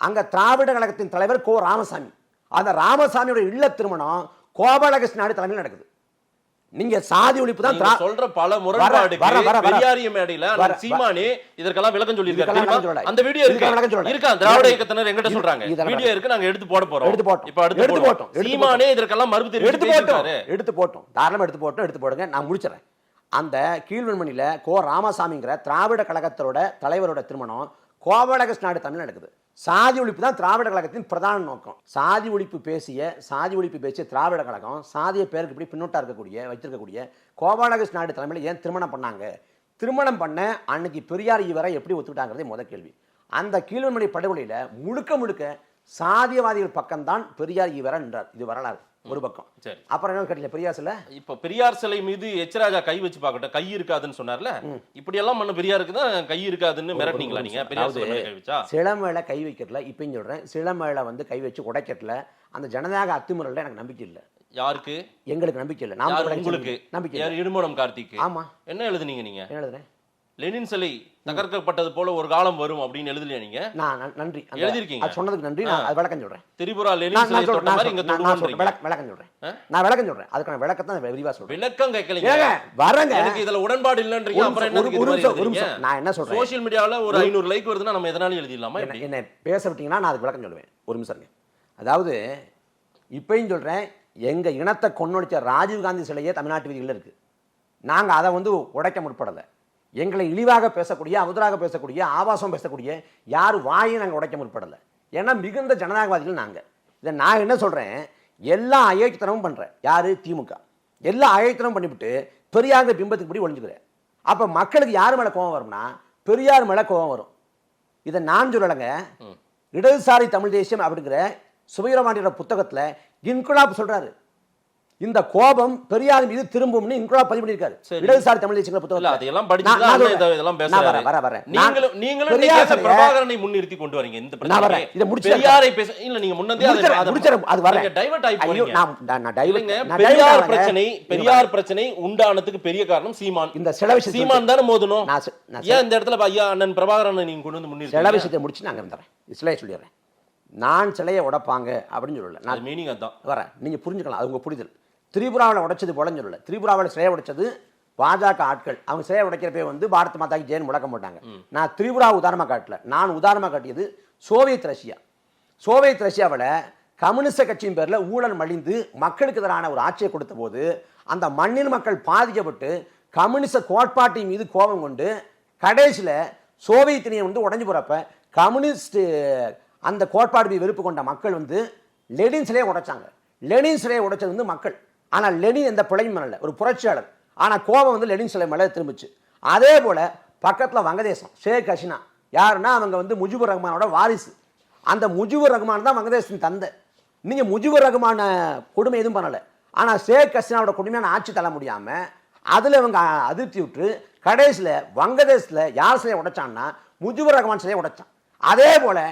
அங்க திராவிட கழகத்தின் தலைவர் கோ ராமசாமி, அந்த ராமசாமியோட இல்ல திருமணம் கோபாலகிருஷ்ண நாயுடு தலைமையில் நடக்குது. நீங்க சாதி ஒழிப்பு தான் சொல்ற பல முரண்பாடு. பெரியாரிய மேடையில சீமானே இதற்கெல்லாம் விளக்கம் சொல்லி இருக்காரு. அந்த வீடியோ இருக்கா? திராவிட இயக்கத்தினர் எங்கிட்ட சொல்றாங்க, வீடியோ இருக்கு, நாங்க எடுத்து போட போறோம். இப்ப எடுத்து போட்டோம். சீமானே இதற்கெல்லாம் மறுப்பு தெரிவித்து எடுத்து போட்டோம். தாராளமா எடுத்து போடுங்க, நான் முடிச்சிடறேன். அந்த கீழ்வன்மணியில கோ ராமசாமிங்கிற திராவிட கழகத்தோட தலைவரோட திருமணம் கோபாலகிருஷ்ண நாயுடு தமிழ் நடக்குது. சாதி ஒழிப்பு தான் திராவிட கழகத்தின் பிரதான நோக்கம். சாதி ஒழிப்பு பேசிய திராவிட கழகம் சாதிய பேருக்கு இப்படி பின்னோட்டா வச்சிருக்கக்கூடிய கோபாலகிருஷ்ண நாயுடு தலைமையில் ஏன் திருமணம் பண்ணாங்க? திருமணம் பண்ண அன்னைக்கு பெரியார் இவரை எப்படி ஒத்துக்கிட்டாங்கிறதே முதல் கேள்வி. அந்த கீழ்வன்மணி படுகொலையில முழுக்க சாதியவாதிகள் பக்கம்தான் பெரியார் ஈவரா நின்றார். இது வரலாறு ஒரு பக்கம். சரி, அப்புறம் என்ன கேட்டீங்க? பெரியார் சிலை, இப்ப பெரியார் சிலை மீது எச்ராஜா கை வச்சு பார்க்கட்டும், கை இருக்காதுன்னு சொன்னார்ல, இப்படி எல்லாம் பண்ண பெரியாருக்கு தான் கை இருக்காதுன்னு மிரட்டினீங்களா நீங்க? பெரியார் சிலை மேல கை வச்சா? சிலை மேல கை வைக்கிறதுல இப்பயும் சொல்றேன், சிலை மேல வந்து கை வச்சு உடைக்கிறதுல அந்த ஜனநாயக அத்துமுறையில எனக்கு நம்பிக்கை இல்லை. யாருக்கு? எங்களுக்கு நம்பிக்கை இல்லை. உங்களுக்கு நம்பிக்கை? இடுமோனம் கார்த்திக். ஆமா. என்ன எழுதுனீங்க நீங்க? என்ன எழுதுறேன்? லெனின் சிலை தகர்க்கப்பட்டது போல ஒரு காலம் வரும் அப்படின்னு எழுதலையா நீங்க? நான் நன்றி எழுதிருக்கீங்க, சொன்னதுக்கு நன்றி. நான் அது விளக்கம் சொல்றேன். திரிபுரா லெனின் சிலை தொட்ட மாதிரி இங்க தொடுவான்றீங்க. விளக்கம் சொல்றேன். நான் விளக்கம் சொல்றேன். அதுக்கான விளக்கத்தை நான் விரிவா சொல்றேன். விளக்கம் கேட்கலீங்க, வரங்க. எனக்கு இதுல உடன்பாடு இல்லன்றீங்க. அப்புறம் என்ன? நான் என்ன சொல்றேன், சோஷியல் மீடியால ஒரு 500 லைக் வருதுன்னா நம்ம எதனால எழுதிடலாமா? என்ன பேச விட்டீங்கன்னா நான் அதுக்கு விளக்கம் சொல்லுவேன். ஒரு நிமிஷம். அதாவது இப்பயும் சொல்றேன், எங்க இனத்தை கொன்னொழிச்ச ராஜீவ்காந்தி சிலையே தமிழ்நாட்டு வீதிகளில் இருக்கு. நாங்க அதை வந்து உடைக்க முற்படலை. எங்களை இழிவாக பேசக்கூடிய, அவதூறாக பேசக்கூடிய, ஆபாசம் பேசக்கூடிய யார் வாயை நாங்கள் உடைக்க முற்படலை. ஏன்னா மிகுந்த ஜனநாயகவாதிகள் நாங்கள். இதை நான் என்ன சொல்கிறேன், எல்லா அயோக்கியத்தனமும் பண்ணுறேன். யார்? திமுக. எல்லா அயோக்கியத்தனமும் பண்ணிவிட்டு பெரியார் பிம்பத்துக்கு படி ஒழிஞ்சுக்கிறேன். அப்போ மக்களுக்கு யார் மேலே கோபம் வரும்னா பெரியார் மேலே கோபம் வரும். இதை நான் சொல்லலைங்க, இடதுசாரி தமிழ் தேசியம் அப்படிங்கிற சுபீரபாண்டியோட புத்தகத்தில் இன்குலாப் சொல்கிறாரு. இந்த கோபம் பெரியார் மீது திரும்பும்னு இன்குலாப் பதிவு பண்ணிருக்காரு. இடதுசாரி தமிழ் தேசிய புத்தகத்துல அதெல்லாம் படிச்சுதான் இதெல்லாம் பேசுறாரு. வர நீங்களும் பிரபாகரனை முன்னிறுத்தி கொண்டு வரீங்க இந்த பிரச்சனை. இத முடிச்சு பெரியாரை பேச இல்ல, நீங்க முன்னதே அது வர டைவர்ட் ஆயி போறீங்க. நான் டைவர்ட் பெரியார் பிரச்சனை உண்டானதுக்கு பெரிய காரணம் சீமான். இந்த சில விஷயம் சீமான் தான மோதணும். ஏன் இந்த இடத்துல ஐயா அண்ணன் பிரபாகரனை நீங்க கொண்டு வந்து முன்னிறுத்தி சில விஷயத்தை முடிச்சு நாங்க வந்துறேன். சிலையை சொல்லிடுறேன். நான் சிலையை உடைப்பாங்க அப்படின்னு சொல்லல. நான் மீனிங் அதான் வரேன், நீங்க புரிஞ்சுக்கலாம், அது உங்க புரிதல். திரிபுராவில் உடைச்சது போலன்னு சொல்லல. திரிபுராவில் சிலையை உடைச்சது பாஜக ஆட்கள். அவங்க சிலையை உடைக்கிறப்பே வந்து பாரத் மாதாக்கு ஜெயின் முழக்கம் போட்டாங்க. நான் திரிபுரா உதாரணமாக காட்டல, நான் உதாரணமாக காட்டியது சோவியத் ரஷ்யா. சோவியத் ரஷ்யாவில் கம்யூனிஸ்ட் கட்சியின் பேரில் ஊழல் மலிந்து மக்களுக்கு எதிரான ஒரு ஆட்சியை கொடுத்த போது அந்த மண்ணின் மக்கள் பாதிக்கப்பட்டு கம்யூனிஸ்ட் கோட்பாட்டின் மீது கோபம் கொண்டு கடைசியில் சோவியத் யூனியன் வந்து உடஞ்சு போகிறப்ப கம்யூனிஸ்ட் அந்த கோட்பாடு மீது வெறுப்பு கொண்ட மக்கள் வந்து லெனின் சிலையை உடைச்சாங்க. லெனின் சிலையை உடைச்சது வந்து மக்கள். ஆனால் லெனின் எந்த பிழையும் பண்ணல, ஒரு புரட்சியாளர். ஆனால் கோபம் வந்து லெனின் சிலை மேலே திரும்பிச்சு. அதே போல் பக்கத்தில் வங்கதேசம் ஷேக் ஹசீனா யாருன்னா அவங்க வந்து முஜிபுர் ரஹ்மானோட வாரிசு. அந்த முஜிபுர் ரஹ்மான் தான் வங்கதேசத்தின் தந்தை. நீங்கள் முஜிபுர் ரஹ்மான கொடுமை எதுவும் பண்ணலை. ஆனால் ஷேக் ஹசீனாவோட கொடுமையான ஆட்சி தள்ள முடியாமல் அதில் அவங்க அதிருப்தி விட்டு கடைசியில் வங்கதேசத்தில் யார் சிலையை உடைச்சான்னா முஜிபுர் ரஹ்மான் சிலையை உடைச்சான். அதே போல்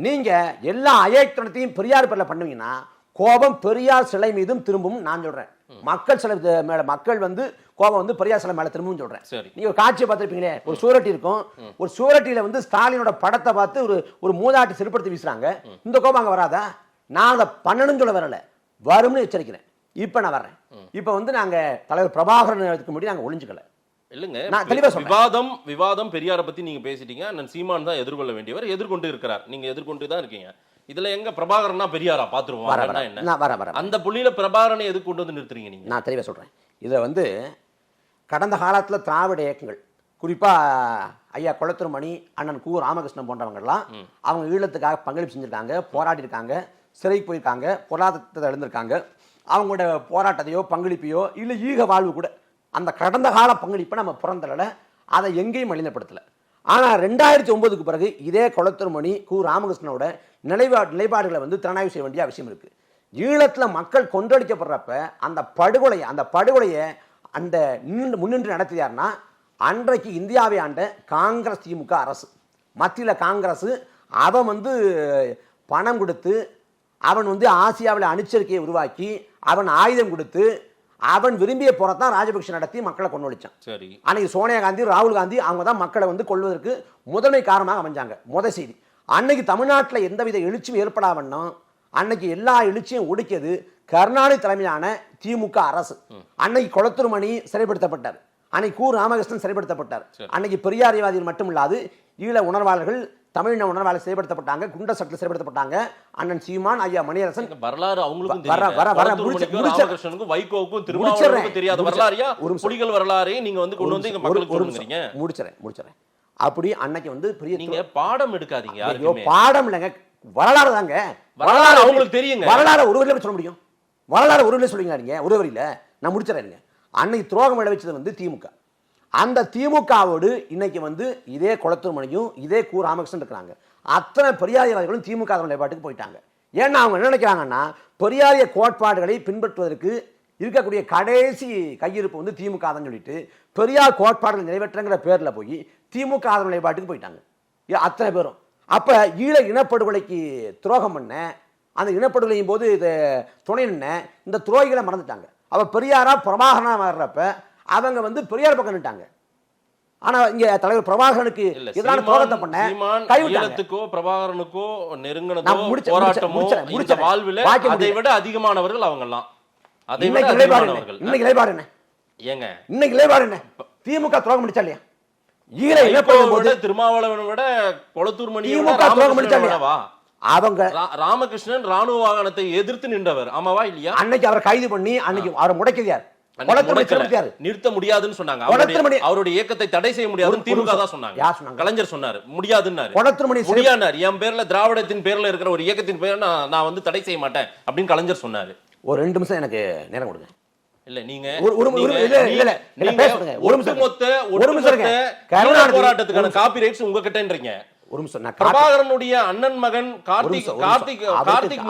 நீங்கள் எல்லா அயோக்கியத்தையும் பெரியார் பேரில் பண்ணுவீங்கன்னா கோபம் பெரியார் சிலை மீதும் திரும்பும். நான் சொல்றேன், மக்கள் சிலை மேல மக்கள் வந்து கோபம் வந்து பெரியார் சிலை மேல திரும்பும் சொல்றேன். நீங்க ஒரு காட்சியை பார்த்திருப்பீங்களே, ஒரு சுவரொட்டி இருக்கும். ஒரு சுவரொட்டியில வந்து ஸ்டாலினோட படத்தை பார்த்து ஒரு மூதாட்டி சிறுபடுத்தி வீசுறாங்க. இந்த கோபம் அங்க வராதா? நான் அதை பண்ணணும்னு சொல்ல வரல, வரும்னு எச்சரிக்கிறேன். இப்ப நான் வர்றேன். இப்ப வந்து நாங்க தலைவர் பிரபாகரனுக்கு முன்னாடி நாங்க ஒளிஞ்சுக்கல. இல்லங்க, விவாதம் பெரியாரை பத்தி நீங்க பேசிட்டீங்க. நான் சீமான் தான் எதிர்கொள்ள வேண்டியவர், எதிர்கொண்டு இருக்கிறார், நீங்க எதிர்கொண்டு தான் இருக்கீங்க. இதுல எங்க பிரபாகரனா பெரியாரா பாத்துருவோம். அந்த புள்ளியில பிரபாகரனை எது கொண்டு வந்து நிறுத்துறீங்க நீங்க? நான் தெளிவா சொல்றேன். இதுல வந்து கடந்த காலத்துல திராவிட இயக்கங்கள், குறிப்பா ஐயா குளத்துருமணி, அண்ணன் கு ராமகிருஷ்ணன் போன்றவங்கலாம் அவங்க ஈழத்துக்காக பங்களிப்பு செஞ்சிருக்காங்க, போராடி இருக்காங்க, சிறைக்கு போயிருக்காங்க, பொருளாதாரத்தை எழுந்திருக்காங்க. அவங்களோட போராட்டத்தையோ பங்களிப்பையோ இல்லை ஈக வாழ்வு கூட அந்த கடந்த கால பங்களிப்பை நம்ம புறந்தளல. அதை எங்கேயும் மலினப்படுத்தலை. ஆனால் 2009க்கு பிறகு இதே கொளத்தூர்மணி ராமகிருஷ்ணனோட நிலைப்பாடுகளை வந்து திறனாய்வு செய்ய வேண்டிய அவசியம் இருக்குது. ஈழத்தில் மக்கள் கொன்றடிக்கப்படுறப்ப அந்த படுகொலையை அந்த முன்னின்று நடத்தியார்னா அன்றைக்கு இந்தியாவை ஆண்ட காங்கிரஸ் திமுக அரசு, மத்தியில் காங்கிரஸ். அவன் வந்து பணம் கொடுத்து, அவன் வந்து ஆசியாவில் அணுச்சரிக்கையை உருவாக்கி, அவன் ஆயுதம் கொடுத்து, அவன் விரும்பிய போறதான் ராஜபக்ஷ நடத்தி மக்களை கொண்டு சரி. அன்னைக்கு சோனியா காந்தி, ராகுல் காந்தி அவங்க தான் மக்களை வந்து கொள்வதற்கு முதன்மை காரணமாக அமைஞ்சாங்க. செய்தி அன்னைக்கு தமிழ்நாட்டில் எந்தவித எழுச்சியும் ஏற்படாமன்னா அன்னைக்கு எல்லா எழுச்சியும் ஒடுக்கியது கருணாநிதி தலைமையிலான திமுக அரசு. அன்னைக்கு கொளத்தூர்மணி சிறைப்படுத்தப்பட்டார், அன்னைக்கு ராமகிருஷ்ணன் சிறைப்படுத்தப்பட்டார், அன்னைக்கு பெரியாரியவாதிகள் மட்டும் இல்லாது ஈழ உணர்வாளர்கள், தமிழ் உணர்வாளர் சிறைப்படுத்தப்பட்டாங்க, குண்டர் சட்டத்தில் சிறைப்படுத்தப்பட்டாங்க. அண்ணன் சீமான், ஐயா மணியரசன் வரலாறு அவங்களுக்கும் வைகோவுக்கும் திருமாவளவனுக்கும் தெரியாத வரலாறியா புலிகள் வரலாறை நீங்க வந்து கொண்டு வந்து மக்களுக்கு சொல்லுங்க. முடிச்சறேன். அப்படி அன்னைக்கு வந்து பெரிய நீங்க பாடம் எடுக்காதீங்க. பாடம் இல்லைங்க, வரலாறு தாங்க. வரலாறு அவங்களுக்கு தெரியுங்க. வரலாறு ஒரு வரியில சொல்ல முடியும்? வரலாறு ஒரு வரியில சொல்லுங்க. நீங்க ஒரு வரியில நான் முடிச்சிடறேன். அன்னைக்கு துரோகம் விளைவிச்சது வந்து திமுக. அந்த திமுகவோடு இன்னைக்கு வந்து இதே கொளத்தூர்மணியும் இதே ராமகிருஷ்ணன் இருக்கிறாங்க. அத்தனை பெரியாரியவாதிகளும் திமுக நிலைப்பாட்டுக்கு போயிட்டாங்க. ஏன்னா அவங்க என்ன நினைக்கிறாங்கன்னா, பெரியாரிய கோட்பாடுகளை பின்பற்றுவதற்கு இருக்கக்கூடிய கடைசி கையிருப்பு வந்து திமுக தான் சொல்லிட்டு பெரியார் கோட்பாடுகள் நிறைவேற்றங்கிற பேரில் போய் திமுக நிலைப்பாட்டுக்கு போயிட்டாங்க அத்தனை பேரும். அப்போ ஈழ இனப்படுகொலைக்கு துரோகம் பண்ண, அந்த இனப்படுகொலையும் போது இது துணை நின்ன இந்த துரோகிகளை மறந்துட்டாங்க. அவ பெரியாரா பிரபாகரனா வர்றப்ப அவங்க வந்து பெரியார் பக்கம் நின்ட்டாங்க. ஆனா இங்க தலைவர் பிரபாகரனுக்கு எதிரான துரோகத்தை பண்ண கைவிட்டோ பிரபாகரனுக்கோ நெருங்கினதோ போராட்டமோ இந்த வாழ்வில அதை விட அதிகமானவர்கள் அவங்க எல்லாம். அதை விட அதிகமானவர்கள். இன்னைக்கு நிலைப்பாடு என்ன? ஏங்க இன்னைக்கு நிலைப்பாடு என்ன? திமுக துரோகம் முடிச்சா இல்லையா? ஈழ இனப்படுகொலை திருமாவளவனை விட கொளத்தூர்மணியை விட அவங்க ராமகிருஷ்ணன் ராணுவ வாகனத்தை எதிர்த்து நின்றவர், ஆமாவா இல்லையா? அன்னைக்கு அவரை கைது பண்ணி அன்னைக்கு அவரை முடக்கியார், நிறுத்த முடியாதுன்னு சொன்னாங்க. அவருடைய இயக்கத்தை தடை செய்ய முடியாதுன்னு திமுக தான் சொன்னாங்க. கலைஞர் சொன்னாரு முடியாதுன்னாரு. என் பேர்ல திராவிடத்தின் பேர்ல இருக்கிற ஒரு இயக்கத்தின் பேர் நான் வந்து தடை செய்ய மாட்டேன் அப்படின்னு கலைஞர் சொன்னாரு. ஒரு 2 நிமிஷம் எனக்கு நேரம் கொடுங்க. இல்ல நீங்க போராட்டத்துக்கான காப்பி ரைட்ஸ் உங்ககிட்டன்றீங்க. ஒரு நிமிஷம், பிரபாகரனுடைய அண்ணன் மகன் கார்த்திக்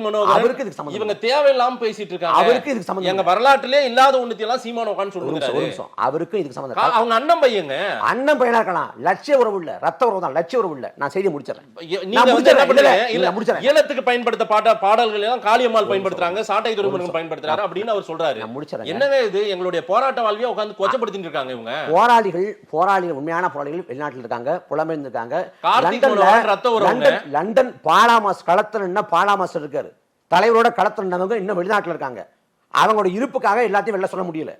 மனோகரன் இவங்க தேவையில்லாம பேசிட்டு இருக்காங்க. அவருக்கு இதுக்கு சம்பந்தம், எங்க வரலாற்றிலே இல்லாத ஒண்ணுத்தையெல்லாம் சீமான் உட்கார்ந்து சொல்லுங்க. அவருக்கு இதுக்கு சம்பந்தம். அவங்க அண்ணன் பையங்க, அண்ணன் பையனா இருக்கலாம், லட்சிய உறவு இல்ல, ரத்த உறவு தான், லட்சிய உறவு இல்ல. நான் செய்தி முடிச்சிடறேன். ஈழத்துக்கு பயன்படுத்த பாடல்கள் எல்லாம் காளியம்மாள் பயன்படுத்துறாங்க, சாட்டை துறைமுருகன் பயன்படுத்துறாரு அப்படின்னு அவர் சொல்றாரு. என்னவே இது எங்களுடைய போராட்ட வாழ்வியை உட்கார்ந்து கொச்சப்படுத்திட்டு இருக்காங்க இவங்க. போராளிகள் உண்மையான போராளிகள் வெளிநாட்டில் இருக்காங்க, புலம்பெயர்ந்திருக்காங்க. லண்டன் பாலாமாஸ் களத்துல பாலாமாஸ் இருக்காரு, தலைவரோட களத்துல நின்றவங்க இன்னும் வெளிநாட்டில் இருக்காங்க. அவங்களோட இருப்புக்காக எல்லாத்தையும் வெளில சொல்ல முடியல,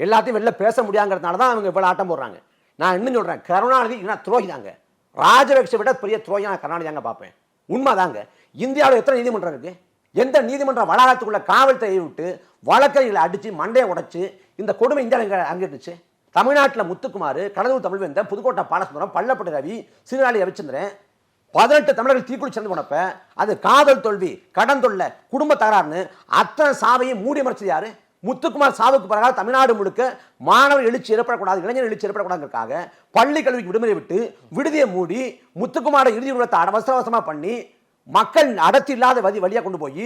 எல்லாத்தையும் வெளில பேச முடியாங்கிறதுனால தான் அவங்க இவ்வளவு ஆட்டம் போடுறாங்க. நான் இன்னும் சொல்றேன், கருணாநிதி துரோகி தாங்க, ராஜபக்சே விட பெரிய துரோகி நான் கருணாநிதி தாங்க பார்ப்பேன். உண்மைதாங்க. இந்தியாவில் எத்தனை நீதிமன்றம் இருக்கு? எந்த நீதிமன்ற வளாகத்துக்குள்ள காவல்துறையை விட்டு வழக்கறிஞர்களை அடிச்சு மண்டையை உடைச்சு இந்த கொடுமை இந்தியாவில் அங்கே இருந்துச்சு? தமிழ்நாட்டில் முத்துக்குமார், கடலூர் தமிழ்வேந்தன், புதுக்கோட்டை பாலசுந்தரம், பள்ளப்பட்டி ரவி, சீர்காழி ரவிச்சந்திரன் 18 தமிழர்கள் தீக்குளி சேர்ந்து போனப்ப அது காதல் தோல்வி, கடன் தொல்லை, குடும்ப தகராறுன்னு அத்தனை சாவையும் மூடி மறைச்சது யாரு? முத்துக்குமார் சாவுக்கு பிறகு தமிழ்நாடு முழுக்க மாணவர் எழுச்சி ஏற்படக்கூடாது, இளைஞர் எழுச்சி ஏற்படக்கூடாதுக்காக பள்ளி கல்விக்கு விடுமுறை விட்டு விடுதியை மூடி முத்துக்குமார இறுதி விடத்தை அவசரமா பண்ணி மக்கள் அடர்த்தி இல்லாத வழியா கொண்டு போய்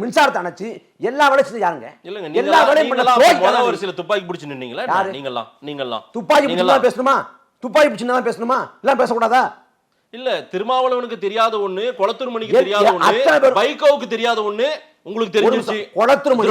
மின்சாரத்தை அணைச்சு எல்லா வேலையும் செஞ்சு யாருங்க? எல்லா வேலையும் துப்பாக்கி பிடிச்சு நின்னீங்களா? நீங்கெல்லாம் துப்பாக்கி பிடிச்சு பேசணுமா? துப்பாக்கி பிடிச்சு பேசணுமா? எல்லாம் பேசக்கூடாதா? இல்ல, திருமாவளவனுக்கு தெரியாத ஒண்ணு, கொளத்தூர்மணிக்கு தெரியாத ஒண்ணு, வைகோவுக்கு தெரியாத ஒண்ணு உங்களுக்கு தெரிஞ்சிருச்சு. கொளத்தூர்மணி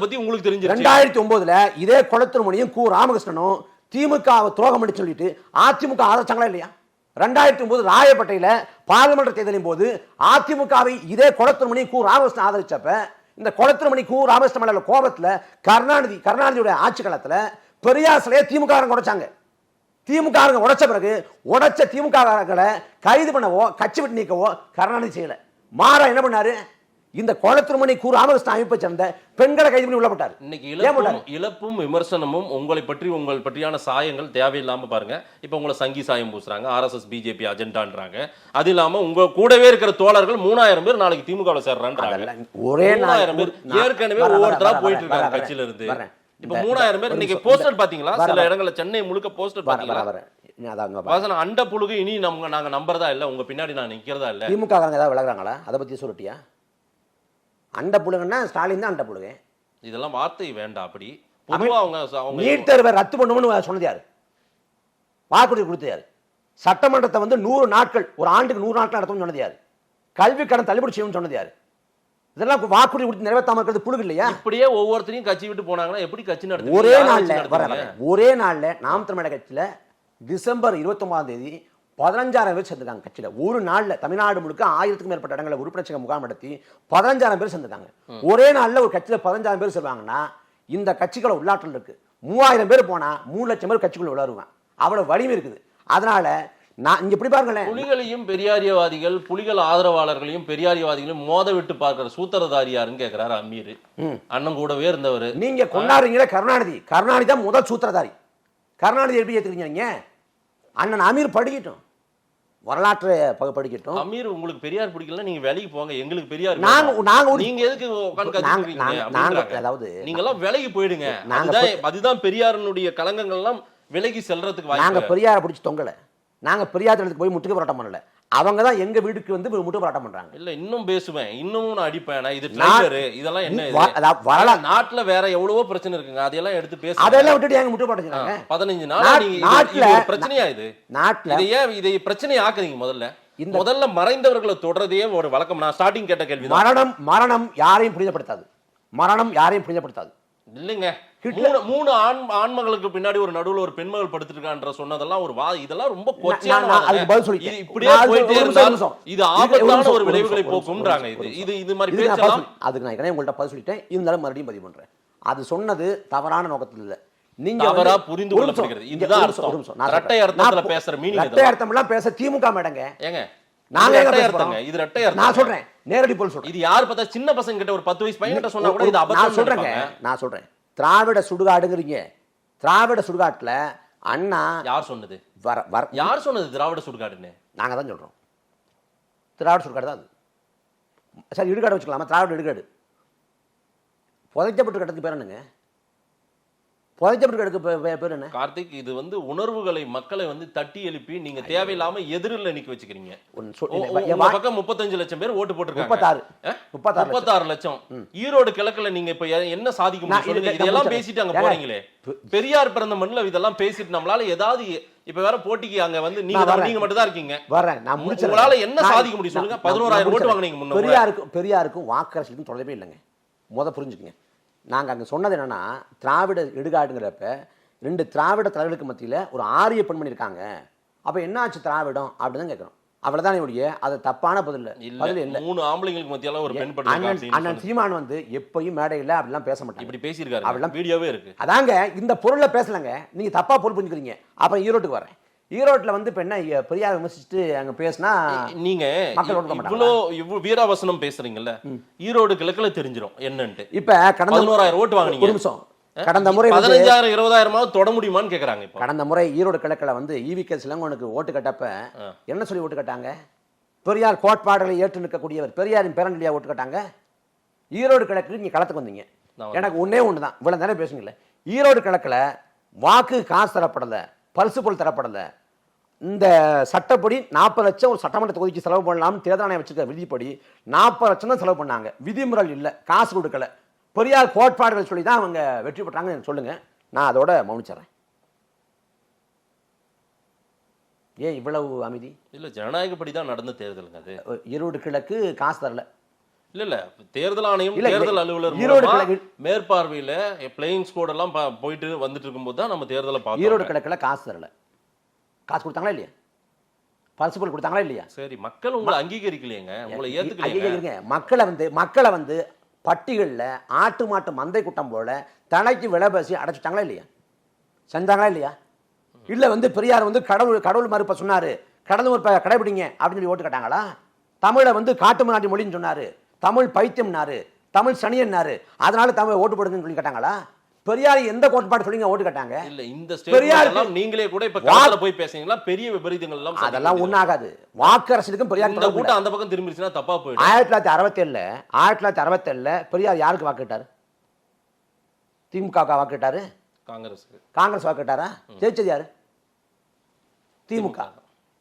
பத்தி உங்களுக்கு தெரிஞ்சிருச்சு. 2009ல இதே கொளத்தூர்மணியும் ராமகிருஷ்ணனும் திமுக துரோகம் பண்ணி சொல்லிட்டு அதிமுக ஆதரிச்சாங்களா இல்லையா? 2009 ராயப்பேட்டையில பார்லிமெண்ட் தேர்தலின் போது அதிமுகவை இதே கொளத்தூர்மணி ராமகிருஷ்ணன் ஆதரிச்சப்ப இந்த கொளத்தூர்மணி ராமகிருஷ்ணன் மேல கோபத்துல கருணாநிதியோட ஆட்சி காலத்துல பெரியார் சிலையை திமுக உடைச்சாங்க. திமுக உடைச்ச பிறகு உடைச்ச திமுக கைது பண்ணவோ கட்சி விட்டு நீக்கவோ கருணாநிதி செய்யல. மாறா என்ன பண்ணாரு? இந்த கொளத்தூர்மணி ராமகிருஷ்ணன் அமைப்பை சேர்ந்த பெண்களை கைது பண்ணி உள்ளப்பட்டார். இன்னைக்கு இழப்பும் விமர்சனமும் உங்கள் பற்றியான சாயங்கள் தேவையில்லாம பாருங்க. இப்ப உங்களை சங்கி சாயம் பூசுறாங்க, RSS பிஜேபி அஜெண்டான்றாங்க. அது இல்லாம உங்க கூடவே இருக்கிற தோழர்கள் 3000 பேர் நாளைக்கு திமுக சேர்றாங்க. ஒரே 3000 பேர் ஏற்கனவே ஒவ்வொருத்தரா போயிட்டு இருக்காங்க கட்சியில இருந்து. இப்ப 3000 பேர் இன்னைக்கு போஸ்டர் பாத்தீங்களா? சில இடங்கள்ல சென்னை முழுக்க போஸ்டர் பாத்தீங்களா? அதாங்க அண்ட புழுகு இனி நாங்க நம்புறதா இல்ல, உங்க பின்னாடி நான் நிக்கிறதா இல்ல. திமுக காரங்க ஏதாவது விளக்குறாங்களா? அதை பத்தி சொல்லிட்டியா? அண்ட புழுகுன்னா ஸ்டாலின் தான் அண்ட புழுகு. இதெல்லாம் வார்த்தை வேண்டாம். அப்படி பொதுவா அவங்க நீட் தேர்வை ரத்து பண்ணுவோம்னு சொன்னது யாரு? வாக்குறுதி கொடுத்தது யாரு? சட்டமன்றத்தை வந்து 100 நாட்கள், ஒரு ஆண்டுக்கு 100 நாட்கள் நடத்தும்னு சொன்னது யாரு? கல்வி கடன் தள்ளுபடி செய்யும் சொன்னது யாரு? இதெல்லாம் வாக்குறுதி கொடுத்து நிறைவேற்றாம இருக்கிறது புழுகு இல்லையா? இப்படியே ஒவ்வொருத்தரையும் கட்சி விட்டு போனாங்கன்னா எப்படி கட்சி நடத்தும்? ஒரே நாள்ல நாம் தமிழக கட்சியில டிசம்பர் 29ஆம் தேதி 15000 பேர் சேர்ந்துருக்காங்க கட்சியில. ஒரு நாள்ல தமிழ்நாடு முழுக்க 1000க்கும் மேற்பட்ட இடங்களில் உறுப்பினர் முகாம் நடத்தி 15000 பேர் சேர்ந்துருக்காங்க. ஒரே நாள்ல ஒரு கட்சியில 15000 பேர் சேர்வாங்கன்னா இந்த கட்சிகளை உள்ளாற்றல் இருக்கு. 3000 பேர் போனா 3 லட்சம் பேர் கட்சிக்குள்ள விளையாடுவாங்க. அவ்வளவு வலிமை இருக்குது. அதனால நான் இங்க இப்படி பாருங்களேன், புலிகளையும் பெரியாரியவாதிகள், புலிகள் ஆதரவாளர்களையும் பெரியாரியவாதிகளையும் மோத விட்டு பார்க்கிற சூத்திரதாரி யாருன்னு கேட்கிறாரு அமீர். அண்ணன் கூடவே இருந்தவர். நீங்க கொண்டாடுறீங்களா கருணாநிதி தான் முதல் சூத்திரதாரி. கருணாநிதி எப்படி ஏத்துக்கிறீங்க? அண்ணன் அமீர் படிக்கட்டும், வரலாற்றை படிக்கட்டும். அமீர் உங்களுக்கு பெரியார் பிடிக்கல, நீங்க வேலைக்கு போங்க, எங்களுக்கு பெரியார் நீங்க எதுக்கு அதாவது நீங்க எல்லாம் வேலைக்கு போயிடுங்க. அதுதான் பெரியாரனுடைய களங்கங்கள் எல்லாம் விலகி செல்றதுக்கு வாய்ப்பு. நாங்க பெரியாரை பிடிச்சி தொங்கல, நாங்க பெரியார் இடத்துக்கு போய் முட்டுக்கு போராட்டம் பண்ணல. அவங்க தான் எங்க வீட்டுக்கு வந்து முட்டு போராட்டம் பண்றாங்க. இல்ல இன்னும் பேசுவேன், இன்னமும் நான் அடிப்பேன். இது ட்ரைலர், இதெல்லாம் என்ன நாட்டுல வேற எவ்வளவோ பிரச்சனை இருக்குங்க, அதெல்லாம் எடுத்து பேச அதெல்லாம் விட்டுட்டு எங்க முட்டு போராட்டம் செய்றாங்க. 15 நாள் நீங்க பிரச்சனையா இது நாட்டுல? இதை பிரச்சனை ஆக்குறீங்க. முதல்ல மறைந்தவர்களை தொடர்றதே ஒரு வழக்கம். நான் ஸ்டார்டிங் கேட்ட கேள்வி, மரணம் யாரையும் புனிதப்படுத்தாது. மரணம் யாரையும் புனிதப்படுத்தாது இல்லைங்க. 3 ஆண்மகளுக்கு பின்னாடி ஒரு நடுவுல ஒரு பெண்மகள் படுத்துட்டு இருக்கான்ற சொன்னதெல்லாம் ஒரு இதெல்லாம் ரொம்ப கொச்சையான. இப்படியே போயிட்டே இருந்தா இது ஆபத்தான ஒரு விளைவுகளை போக்கும்ன்றாங்க. இது மாதிரி பேசலாம். அதுக்கு நான் ஏற்கனவே உங்கள்ட்ட பதில் சொல்லிட்டேன், இருந்தாலும் மறுபடியும் பதிவு பண்றேன். அது சொன்னது தவறான நோக்கத்தில் இல்ல, நீங்க தவறா புரிந்து கொள்ளப்படுகிறது. இதுதான் அர்த்தம். இரட்டை அர்த்தத்துல பேசுற மீனிங். இரட்டை அர்த்தம் எல்லாம் பேச திமுக மேடங்க. ஏங்க நாங்க இரட்டை அர்த்தங்க, இது இரட்டை அர்த்தம். நான் சொல்றேன், நேரடி போல் சொல்றேன். இது யார் பார்த்தா சின்ன பசங்க கிட்ட, ஒரு 10 வயசு பையன் கிட்ட சொன்னா கூட இது அபத்தம் சொல்றேங்க. நான் சொல்றேன், திராவிட சுடுகாடுங்கிறீங்க. திராவிட சுடுகாட்டுல அண்ணா யார் சொன்னது? யார் சொன்னது திராவிட சுடுகாடுன்னு? நாங்க தான் சொல்றோம். திராவிட சுடுகாடு தான் அது. சரி, இடுகாடு வச்சுக்கலாமா? திராவிட இடுகாடு. புதைக்கப்பட்ட இடத்துக்கு பேர் என்னங்க? புதைக்கப்பட்ட இடத்துக்கு பேர் என்ன? கார்த்திக், இது வந்து உணர்வுகளை, மக்களை வந்து தட்டி எழுப்பி நீங்க தேவையில்லாம எதிரில் நிக்க வச்சுக்கிறீங்க. பக்கம் 35 லட்சம் பேர் ஓட்டு போட்டிருக்காங்க. 36 லட்சம். ஈரோடு கிழக்குல நீங்க இப்ப என்ன சாதிக்க முடியும் சொல்லுங்க? இதெல்லாம் பேசிட்டு அங்க போறீங்களே. பெரியார் பிறந்த மண்ணில் இதெல்லாம் பேசிட்டு நம்மளால ஏதாவது இப்ப வேற போட்டிக்கு அங்க வந்து நீங்க மட்டும் தான் இருக்கீங்க. வரேன், நான் முடிச்சேன். உங்களால என்ன சாதிக்க முடியும் சொல்லுங்க? 11000 ஓட்டு வாங்குனீங்க முன்ன. பெரியாருக்கும் வாக்கரசுக்கும் தொடர்பே இல்லைங்க. புரிஞ்சுக்கங்க. நாங்கள் அங்கே சொன்னது என்னன்னா, திராவிட இடுகாடுங்கிறப்ப 2 திராவிட தலைவர்களுக்கு மத்தியில் ஒரு ஆரிய பெண்மணி இருக்காங்க. அப்போ என்ன ஆச்சு திராவிடம் அப்படின்னு தான் கேட்குறோம். அவ்வளோதான் என்னுடைய அது தப்பான பதில் இல்லை. 3 ஆம்பளைங்களுக்கு மத்தியால ஒரு பெண் அண்ணன் சீமான் வந்து எப்பயும் மேடையில் அப்படிலாம் பேச மாட்டாங்க. இப்படி பேசியிருக்காரு, அப்படிலாம் வீடியோவே இருக்கு. அதாங்க, இந்த பொருளை பேசலங்க, நீங்கள் தப்பாக பொருள் புரிஞ்சுக்கிறீங்க. அப்புறம் ஈரோட்டுக்கு வரேன். ஈரோட்டில் வந்து இப்போ என்ன பெரியார் விமர்சிச்சுட்டு அங்கே பேசினா நீங்க இவ்வளோ வீராவசனம் பேசுறீங்கல்ல, ஈரோடு கிழக்குல தெரிஞ்சிடும் என்னன்ட்டு. இப்போ கடந்த 11000 ஓட்டு வாங்குனீங்க. ஒரு நிமிஷம், கடந்த முறை 15000 20000 தொட முடியுமான்னு கேக்குறாங்க. இப்போ கடந்த முறை ஈரோடு கிழக்குல வந்து ஈவிகே சிலங்கோனுக்கு ஓட்டு கட்டப்ப என்ன சொல்லி ஓட்டு கட்டாங்க? பெரியார் கோட்பாடுகளை ஏற்று நிற்கக்கூடியவர், பெரியாரின் பேரண்டியா ஓட்டு கட்டாங்க. ஈரோடு கிழக்கு நீங்க களத்துக்கு வந்தீங்க. எனக்கு ஒன்னே ஒண்ணுதான், இவ்வளவு நேரம் பேசுங்களேன். ஈரோடு கிழக்குல வாக்கு காசு தரப்படல, பரிசு பொருள் தரப்படல. இந்த சட்டப்படி 40 லட்சம் ஒரு சட்டமன்ற தொகுதிக்கு செலவு பண்ணலாம் தேர்தல் ஆணையம் வச்சிருக்க விதிப்படி 40 லட்சம் தான் செலவு பண்ணாங்க. விதிமுறை இல்லை, காசு கொடுக்கல. பெரியார் கோட்பாடுகள் சொல்லி தான் அவங்க வெற்றி பெற்றாங்க சொல்லுங்க. நான் அதோட மௌனிச்சிடறேன். ஏன் இவ்வளவு அமைதி? இல்ல, ஜனநாயகப்படி தான் நடந்த தேர்தலுங்க அது. ஈரோடு கிழக்கு காசு தரல. இல்ல தேர்தல் ஆணையம் தேர்தல் அலுவலர் ஈரோடு கிழக்கு மேற்பார்வையில பிளேயிங் ஸ்குவாட் எல்லாம் போயிட்டு வந்துட்டு இருக்கும்போது தான் நம்ம தேர்தலை பார்த்தோம். ஈரோடு கிழக்குல காசு தரல. காசு கொடுத்தாங்களா இல்லையா? பரிசு பொருள் கொடுத்தாங்களா இல்லையா? சரி, மக்கள் உங்களை அங்கீகரிக்கலையேங்க, உங்களை ஏத்துக்கலைங்க. மக்களை வந்து பட்டிகளில் ஆட்டு மாட்டு மந்தை கூட்டம் போல தலைக்கு விலை பேசி அடைச்சிட்டாங்களா இல்லையா? செஞ்சாங்களா இல்லையா? இல்லை வந்து பெரியார் வந்து கடவுள் மறுப்ப சொன்னாரு, கடவுள் மறுப்ப கடைபிடிங்க அப்படின்னு சொல்லி ஓட்டு கட்டாங்களா? தமிழை வந்து காட்டு மராட்டி மொழின்னு சொன்னாரு, தமிழ் பைத்தியம்னாரு, தமிழ் சனியன்னாரு, அதனால தமிழ் ஓட்டு போடுங்கன்னு சொல்லி கட்டாங்களா? பெரியார் எந்த கோட்பாடு சொல்லி ஓட்டு கட்டாங்க? இல்ல, இந்த ஸ்டேட்மென்ட் நீங்களே கூட இப்ப காலையில போய் பேசுறீங்களா? பெரிய விபரீதங்கள் எல்லாம் அதெல்லாம் ஒண்ணாகாது. வாக்கரசுக்கும் பெரியார் இந்த கூட்டம் அந்த பக்கம் திரும்பிடுச்சுன்னா தப்பா போயிடும். 1967 பெரியார் யாருக்கு வாக்கிட்டாரு? திமுக வாக்கு கேட்டாரு, காங்கிரஸ் வாக்கு கேட்டாரா? ஜெயிச்சது யாரு? திமுக.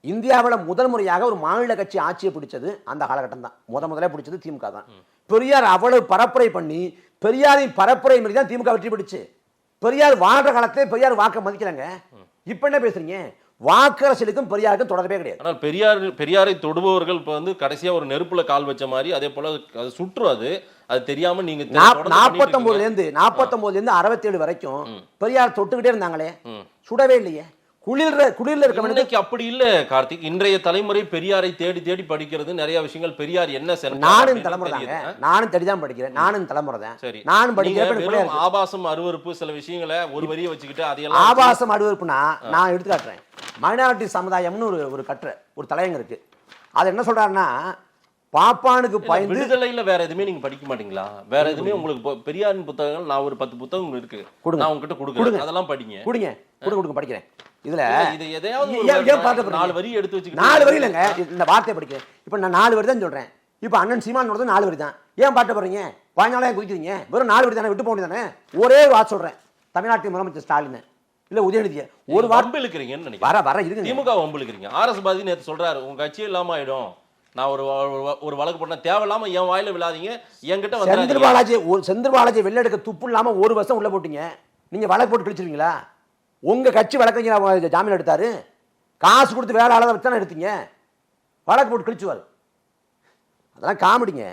இந்தியாவில் முதல் முறையாக ஒரு மாநில கட்சி ஆட்சியை பிடிச்சது அந்த காலகட்டம் தான். முதலே பிடிச்சது திமுக தான். பெரியார் அவ்வளவு பரப்புரை பண்ணி பெரியாரின் பரப்புரை மீறி தான் திமுக வெற்றி பிடிச்சு. பெரியார் வாழ்ற காலத்திலே பெரியார் வாக்க மதிக்கலங்க. இப்ப என்ன பேசுறீங்க? வாக்கரசியலுக்கும் பெரியாருக்கும் தொடர்பே கிடையாது. ஆனால் பெரியாரை தொடுபவர்கள் இப்ப வந்து கடைசியா ஒரு நெருப்புல கால் வச்ச மாதிரி அதே போல அது சுற்றும். அது தெரியாம நீங்க 49ல இருந்து 67 வரைக்கும் பெரியார் தொட்டுக்கிட்டே இருந்தாங்களே, சுடவே இல்லையே. குளிர்ல இருக்க அப்படி இல்ல கார்த்திக். இன்றைய தலைமுறை பெரியாரை தேடி தேடி படிக்கிறது நிறைய விஷயங்கள். பெரியார் என்ன நானும் தலைமுறை தாங்க, நானும் தேடிதான் படிக்கிறேன். நானும் தலைமுறை தான். சரி, நானும் படிக்கிறேன். ஆபாசம் அருவருப்பு சில விஷயங்களை ஒரு வரியை வச்சுக்கிட்டு அதையெல்லாம் ஆபாசம் அருவருப்புனா நான் எடுத்து காட்டுறேன். மைனாரிட்டி சமுதாயம்னு ஒரு கட்டுரை, ஒரு தலையங்க இருக்கு. அது என்ன சொல்றாருன்னா, பாப்பானுக்கு பயந்து விடுதலையில வேற எதுவுமே நீங்க படிக்க மாட்டீங்களா? வேற எதுவுமே உங்களுக்கு பெரியாரின் புத்தகங்கள் நான் ஒரு 10 புத்தகம் இருக்கு, நான் உங்ககிட்ட கொடுக்குறேன், அதெல்லாம் படிங்க. கொடுங்க படிக்கிறேன். இதுல இது எதையாவது 4 வரி எடுத்து வச்சுக்கிட்டு 4 வரி இல்லைங்க, இந்த வார்த்தையை படிக்கிறேன். இப்ப நான் 4 வரி தான் சொல்றேன். இப்ப அண்ணன் சீமானோட 4 வரி தான். ஏன் பாட்டு போறீங்க? 14 குதிக்கிறீங்க? வெறும் 4 வரி தானே, விட்டு போக தானே. ஒரே வார்த்தை சொல்றேன். தமிழ்நாட்டின் முதலமைச்சர் ஸ்டாலின் இல்ல உதயநிதியை ஒரு வார்த்தை இழுக்கிறீங்கன்னு நினைக்கிறேன். வர இருக்கு திமுக வம்பு இழுக்கிறீங்க. ஆர்எஸ் பாதி நேற்று சொல்றாரு, உங்க கட்சியே இல்லாம ஆயிடும், நான் ஒரு வழக்கு போட்டா தேவையில்லாம என் வாயில விழாதீங்க, என்கிட்ட வந்து செந்தில் பாலாஜி வெளில எடுக்க துப்பு இல்லாம 1 வருஷம் உள்ள போட்டீங்க. நீங்க வழக்கு போட்டு கிழிச்சிருவீங்களா? உங்க கட்சி வழக்கறிஞர் ஜாமீன் எடுத்தாரு, காசு கொடுத்து வேற ஆளை வச்சு தானே எடுத்தீங்க. வழக்கு போட்டு கிழிச்சுவாரு. அதெல்லாம் காமெடிங்க.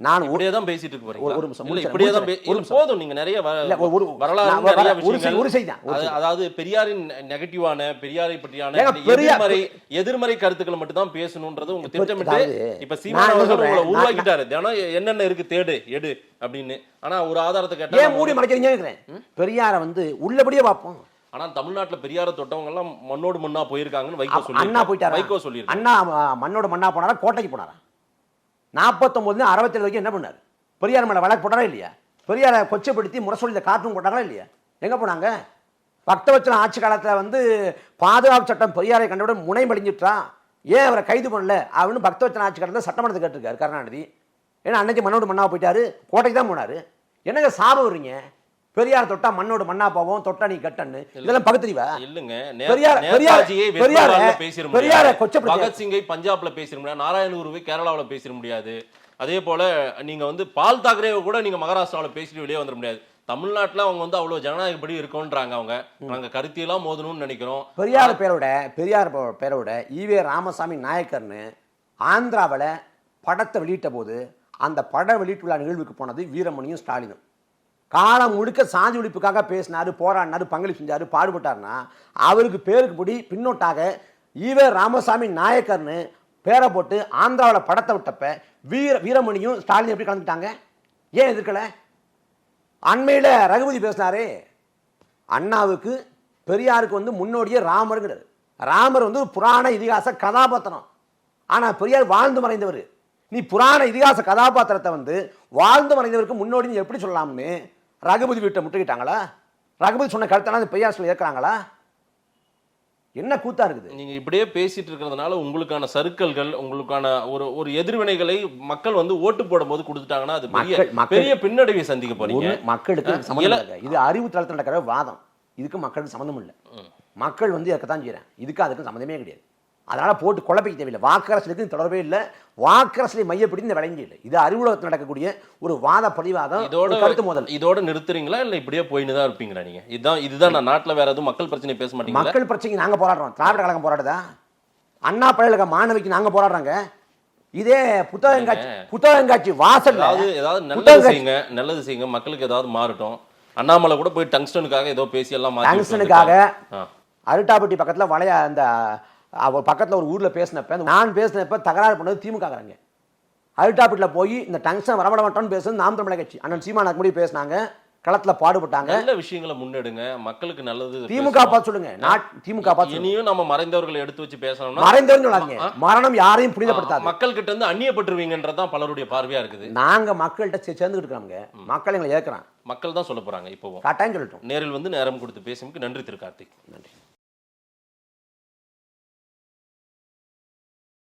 நான் இப்படியே தான் பேசிட்டு இருக்க போறேன். ஒரு நிமிஷம் இப்படியே தான் போதும். நீங்க நிறைய வரலாறு, அதாவது பெரியாரின் நெகட்டிவான, பெரியாரை பற்றியான எதிர்மறை கருத்துக்களை மட்டும் தான் பேசணும்ன்றது உங்க திட்டமிட்டு இப்ப சீமான் அவர்கள் உங்களை உருவாக்கிட்டாரு. தினம் என்னென்ன இருக்கு தேடு எடு அப்படின்னு. ஆனா ஒரு ஆதாரத்தை கேட்டா ஏன் மூடி மறைக்கிறீங்க? பெரியாரை வந்து உள்ளபடியே பார்ப்போம். ஆனா தமிழ்நாட்டுல பெரியார தொட்டவங்க எல்லாம் மண்ணோடு மண்ணா போயிருக்காங்கன்னு வைகோ சொல்லி அண்ணா போயிட்டாரு. வைகோ சொல்லி அண்ணா மண்ணோடு மண்ணா போனாரா, கோட்டைக்கு போனாரா? 49 67 வரைக்கும் என்ன பண்ணாரு? பெரியார் மேல வழக்கு போட்டாரா இல்லையா? பெரியாரை கொச்சப்படுத்தி முரசொலியில் காட்டும் போட்டாங்களா இல்லையா? எங்க போனாங்க? பக்தவச்சன ஆட்சி காலத்துல வந்து பாதுகாப்பு சட்டம் பெரியாரை கண்டவுடன் முனை மடிஞ்சிட்டா, ஏன் அவரை கைது பண்ணல அப்படின்னு பக்தவச்சன ஆட்சி காலத்துல சட்டமன்றத்தை கேட்டிருக்காரு கருணாநிதி. ஏன்னா அன்னைக்கு மண்ணோடு மண்ணா போயிட்டாரு, கோட்டைக்கு தான் போனாரு. என்னங்க சாபம் வர்றீங்க? பெரியார் தொட்டா மண்ணோடு மண்ணா போவோம், தொட்டா நீ கட்டன்னு, இதெல்லாம் பகுத்தறிவா? இல்லங்க. பெரியாரை கொச்சப்படுத்தி பகத்சிங்கை பஞ்சாப்ல பேசிட முடியாது, நாராயணகுருவை கேரளாவில் பேசிட முடியாது. அதே போல நீங்க வந்து பால் தாக்கரேவை கூட நீங்க மகாராஷ்டிராவில் பேசிட்டு வெளியே வந்துட முடியாது. தமிழ்நாட்டில் அவங்க வந்து அவ்வளவு ஜனநாயகப்படி இருக்கோன்றாங்க. அவங்க நாங்க கருத்தியெல்லாம் மோதணும்னு நினைக்கிறோம். பெரியார் பேரோட ஈவே ராமசாமி நாயக்கர்னு ஆந்திராவில் படத்தை வெளியிட்ட போது அந்த பட வெளியீட்டு விழா நிகழ்வுக்கு போனது வீரமணியும் ஸ்டாலினும். காலம் முழுக்க சாதி ஒழிப்புக்காக பேசினாரு, போராடினாரு, பங்களிப்பு செஞ்சாரு, பாடுபட்டாருன்னா அவருக்கு பேருக்கு படி பின்னோட்டாக ஈவே ராமசாமி நாயக்கர்னு பேரை போட்டு ஆந்திராவில் படத்தை விட்டப்ப வீரமணியும் ஸ்டாலின் எப்படி கலந்துட்டாங்க? ஏன் எதிர்க்கல? அண்மையில் ரகுபதி பேசினாரே, அண்ணாவுக்கு பெரியாருக்கு வந்து முன்னோடியே ராமருங்கிறார். ராமர் வந்து புராண இதிகாச கதாபாத்திரம். ஆனால் பெரியார் வாழ்ந்து மறைந்தவர். நீ புராண இதிகாச கதாபாத்திரத்தை வந்து வாழ்ந்து மறைந்தவருக்கு முன்னோடின்னு எப்படி சொல்லலாம்னு ரகுபதி வீட்டை முட்டுக்கிட்டாங்களா? ரகுபதி சொன்ன கருத்தெல்லாம் பெரியார் சொல்லி ஏற்கிறாங்களா? என்ன கூத்தா இருக்குது? நீங்க இப்படியே பேசிட்டு இருக்கிறதுனால உங்களுக்கான சறுக்கல்கள், உங்களுக்கான ஒரு எதிர்வினைகளை மக்கள் வந்து ஓட்டு போடும் போது கொடுத்துட்டாங்கன்னா அது பெரிய பின்னடைவை சந்திக்க போறீங்க. மக்களுக்கு சம்பந்தம் இல்லை. இது அறிவு தளத்தில் நடக்கிற வாதம். இதுக்கு மக்களுக்கு சம்மந்தம் இல்லை. மக்கள் வந்து இருக்கத்தான் செய்யறேன். இதுக்கு அதுக்கு சம்மந்தமே கிடையாது. அதனால போட்டு குழப்பிக்க தேவையில்லை. வாக்கரசலுக்கு தொடர்பே இல்லை. வாக்கரசலை மையப்படுத்தி இந்த விளங்கி இல்லை. இது அறிவுலகத்தில் நடக்கக்கூடிய ஒரு வாத பதிவாதம். கருத்து மோதல். இதோட நிறுத்துறீங்களா இல்ல இப்படியே போயின்னு தான் இருப்பீங்களா நீங்க? இதுதான் நான் நாட்டில் வேற எதுவும் மக்கள் பிரச்சனை பேச மாட்டீங்க. மக்கள் பிரச்சனை நாங்க போராடுறோம். திராவிட கழகம் போராடுதா? அண்ணா பல்கலைக்கழக மாணவிக்கு நாங்க போராடுறாங்க. இதே புத்தகங்காட்சி வாசல் ஏதாவது நல்லது செய்யுங்க, மக்களுக்கு ஏதாவது மாறட்டும். அண்ணாமலை கூட போய் டங்ஸ்டனுக்காக ஏதோ பேசி எல்லாம் டங்ஸ்டனுக்காக அருட்டாப்பட்டி பக்கத்துல வளைய அந்த அவர் பக்கத்தில் ஒரு ஊரில் பேசினப்ப, நான் பேசினப்ப தகராறு பண்ணது திமுகங்கிறாங்க. அல்டாபிட்டில் போய் இந்த டங்ஷன் வரவிட மாட்டோம்னு பேசுறது நாம் தமிழர் கட்சி. அண்ணன் சீமான் முடி பேசினாங்க, களத்தில் பாடுபட்டாங்க. நல்ல விஷயங்களை முன்னெடுங்க, மக்களுக்கு நல்லது. திமுக பார்த்து சொல்லுங்க. திமுக பார்த்து இனியும் நம்ம மறைந்தவர்களை எடுத்து வச்சு பேசணும்னா மறைந்தவர்கள் சொல்லாதீங்க. மரணம் யாரையும் புனிதப்படுத்தாது. மக்கள் கிட்ட இருந்து அந்நியப்பட்டுருவீங்கன்றதான் பலருடைய பார்வையா இருக்குது. நாங்க மக்கள்கிட்ட சேர்ந்துட்டு இருக்கிறோங்க. மக்கள் எங்களை ஏற்கிறாங்க. மக்கள் தான் சொல்ல போறாங்க. இப்போ கட்டாயம் சொல்லட்டும். நேரில் வந்து நேரம் கொடுத்து பேசுறதுக்கு நன்றி திரு கார்த்திக். நன்றி.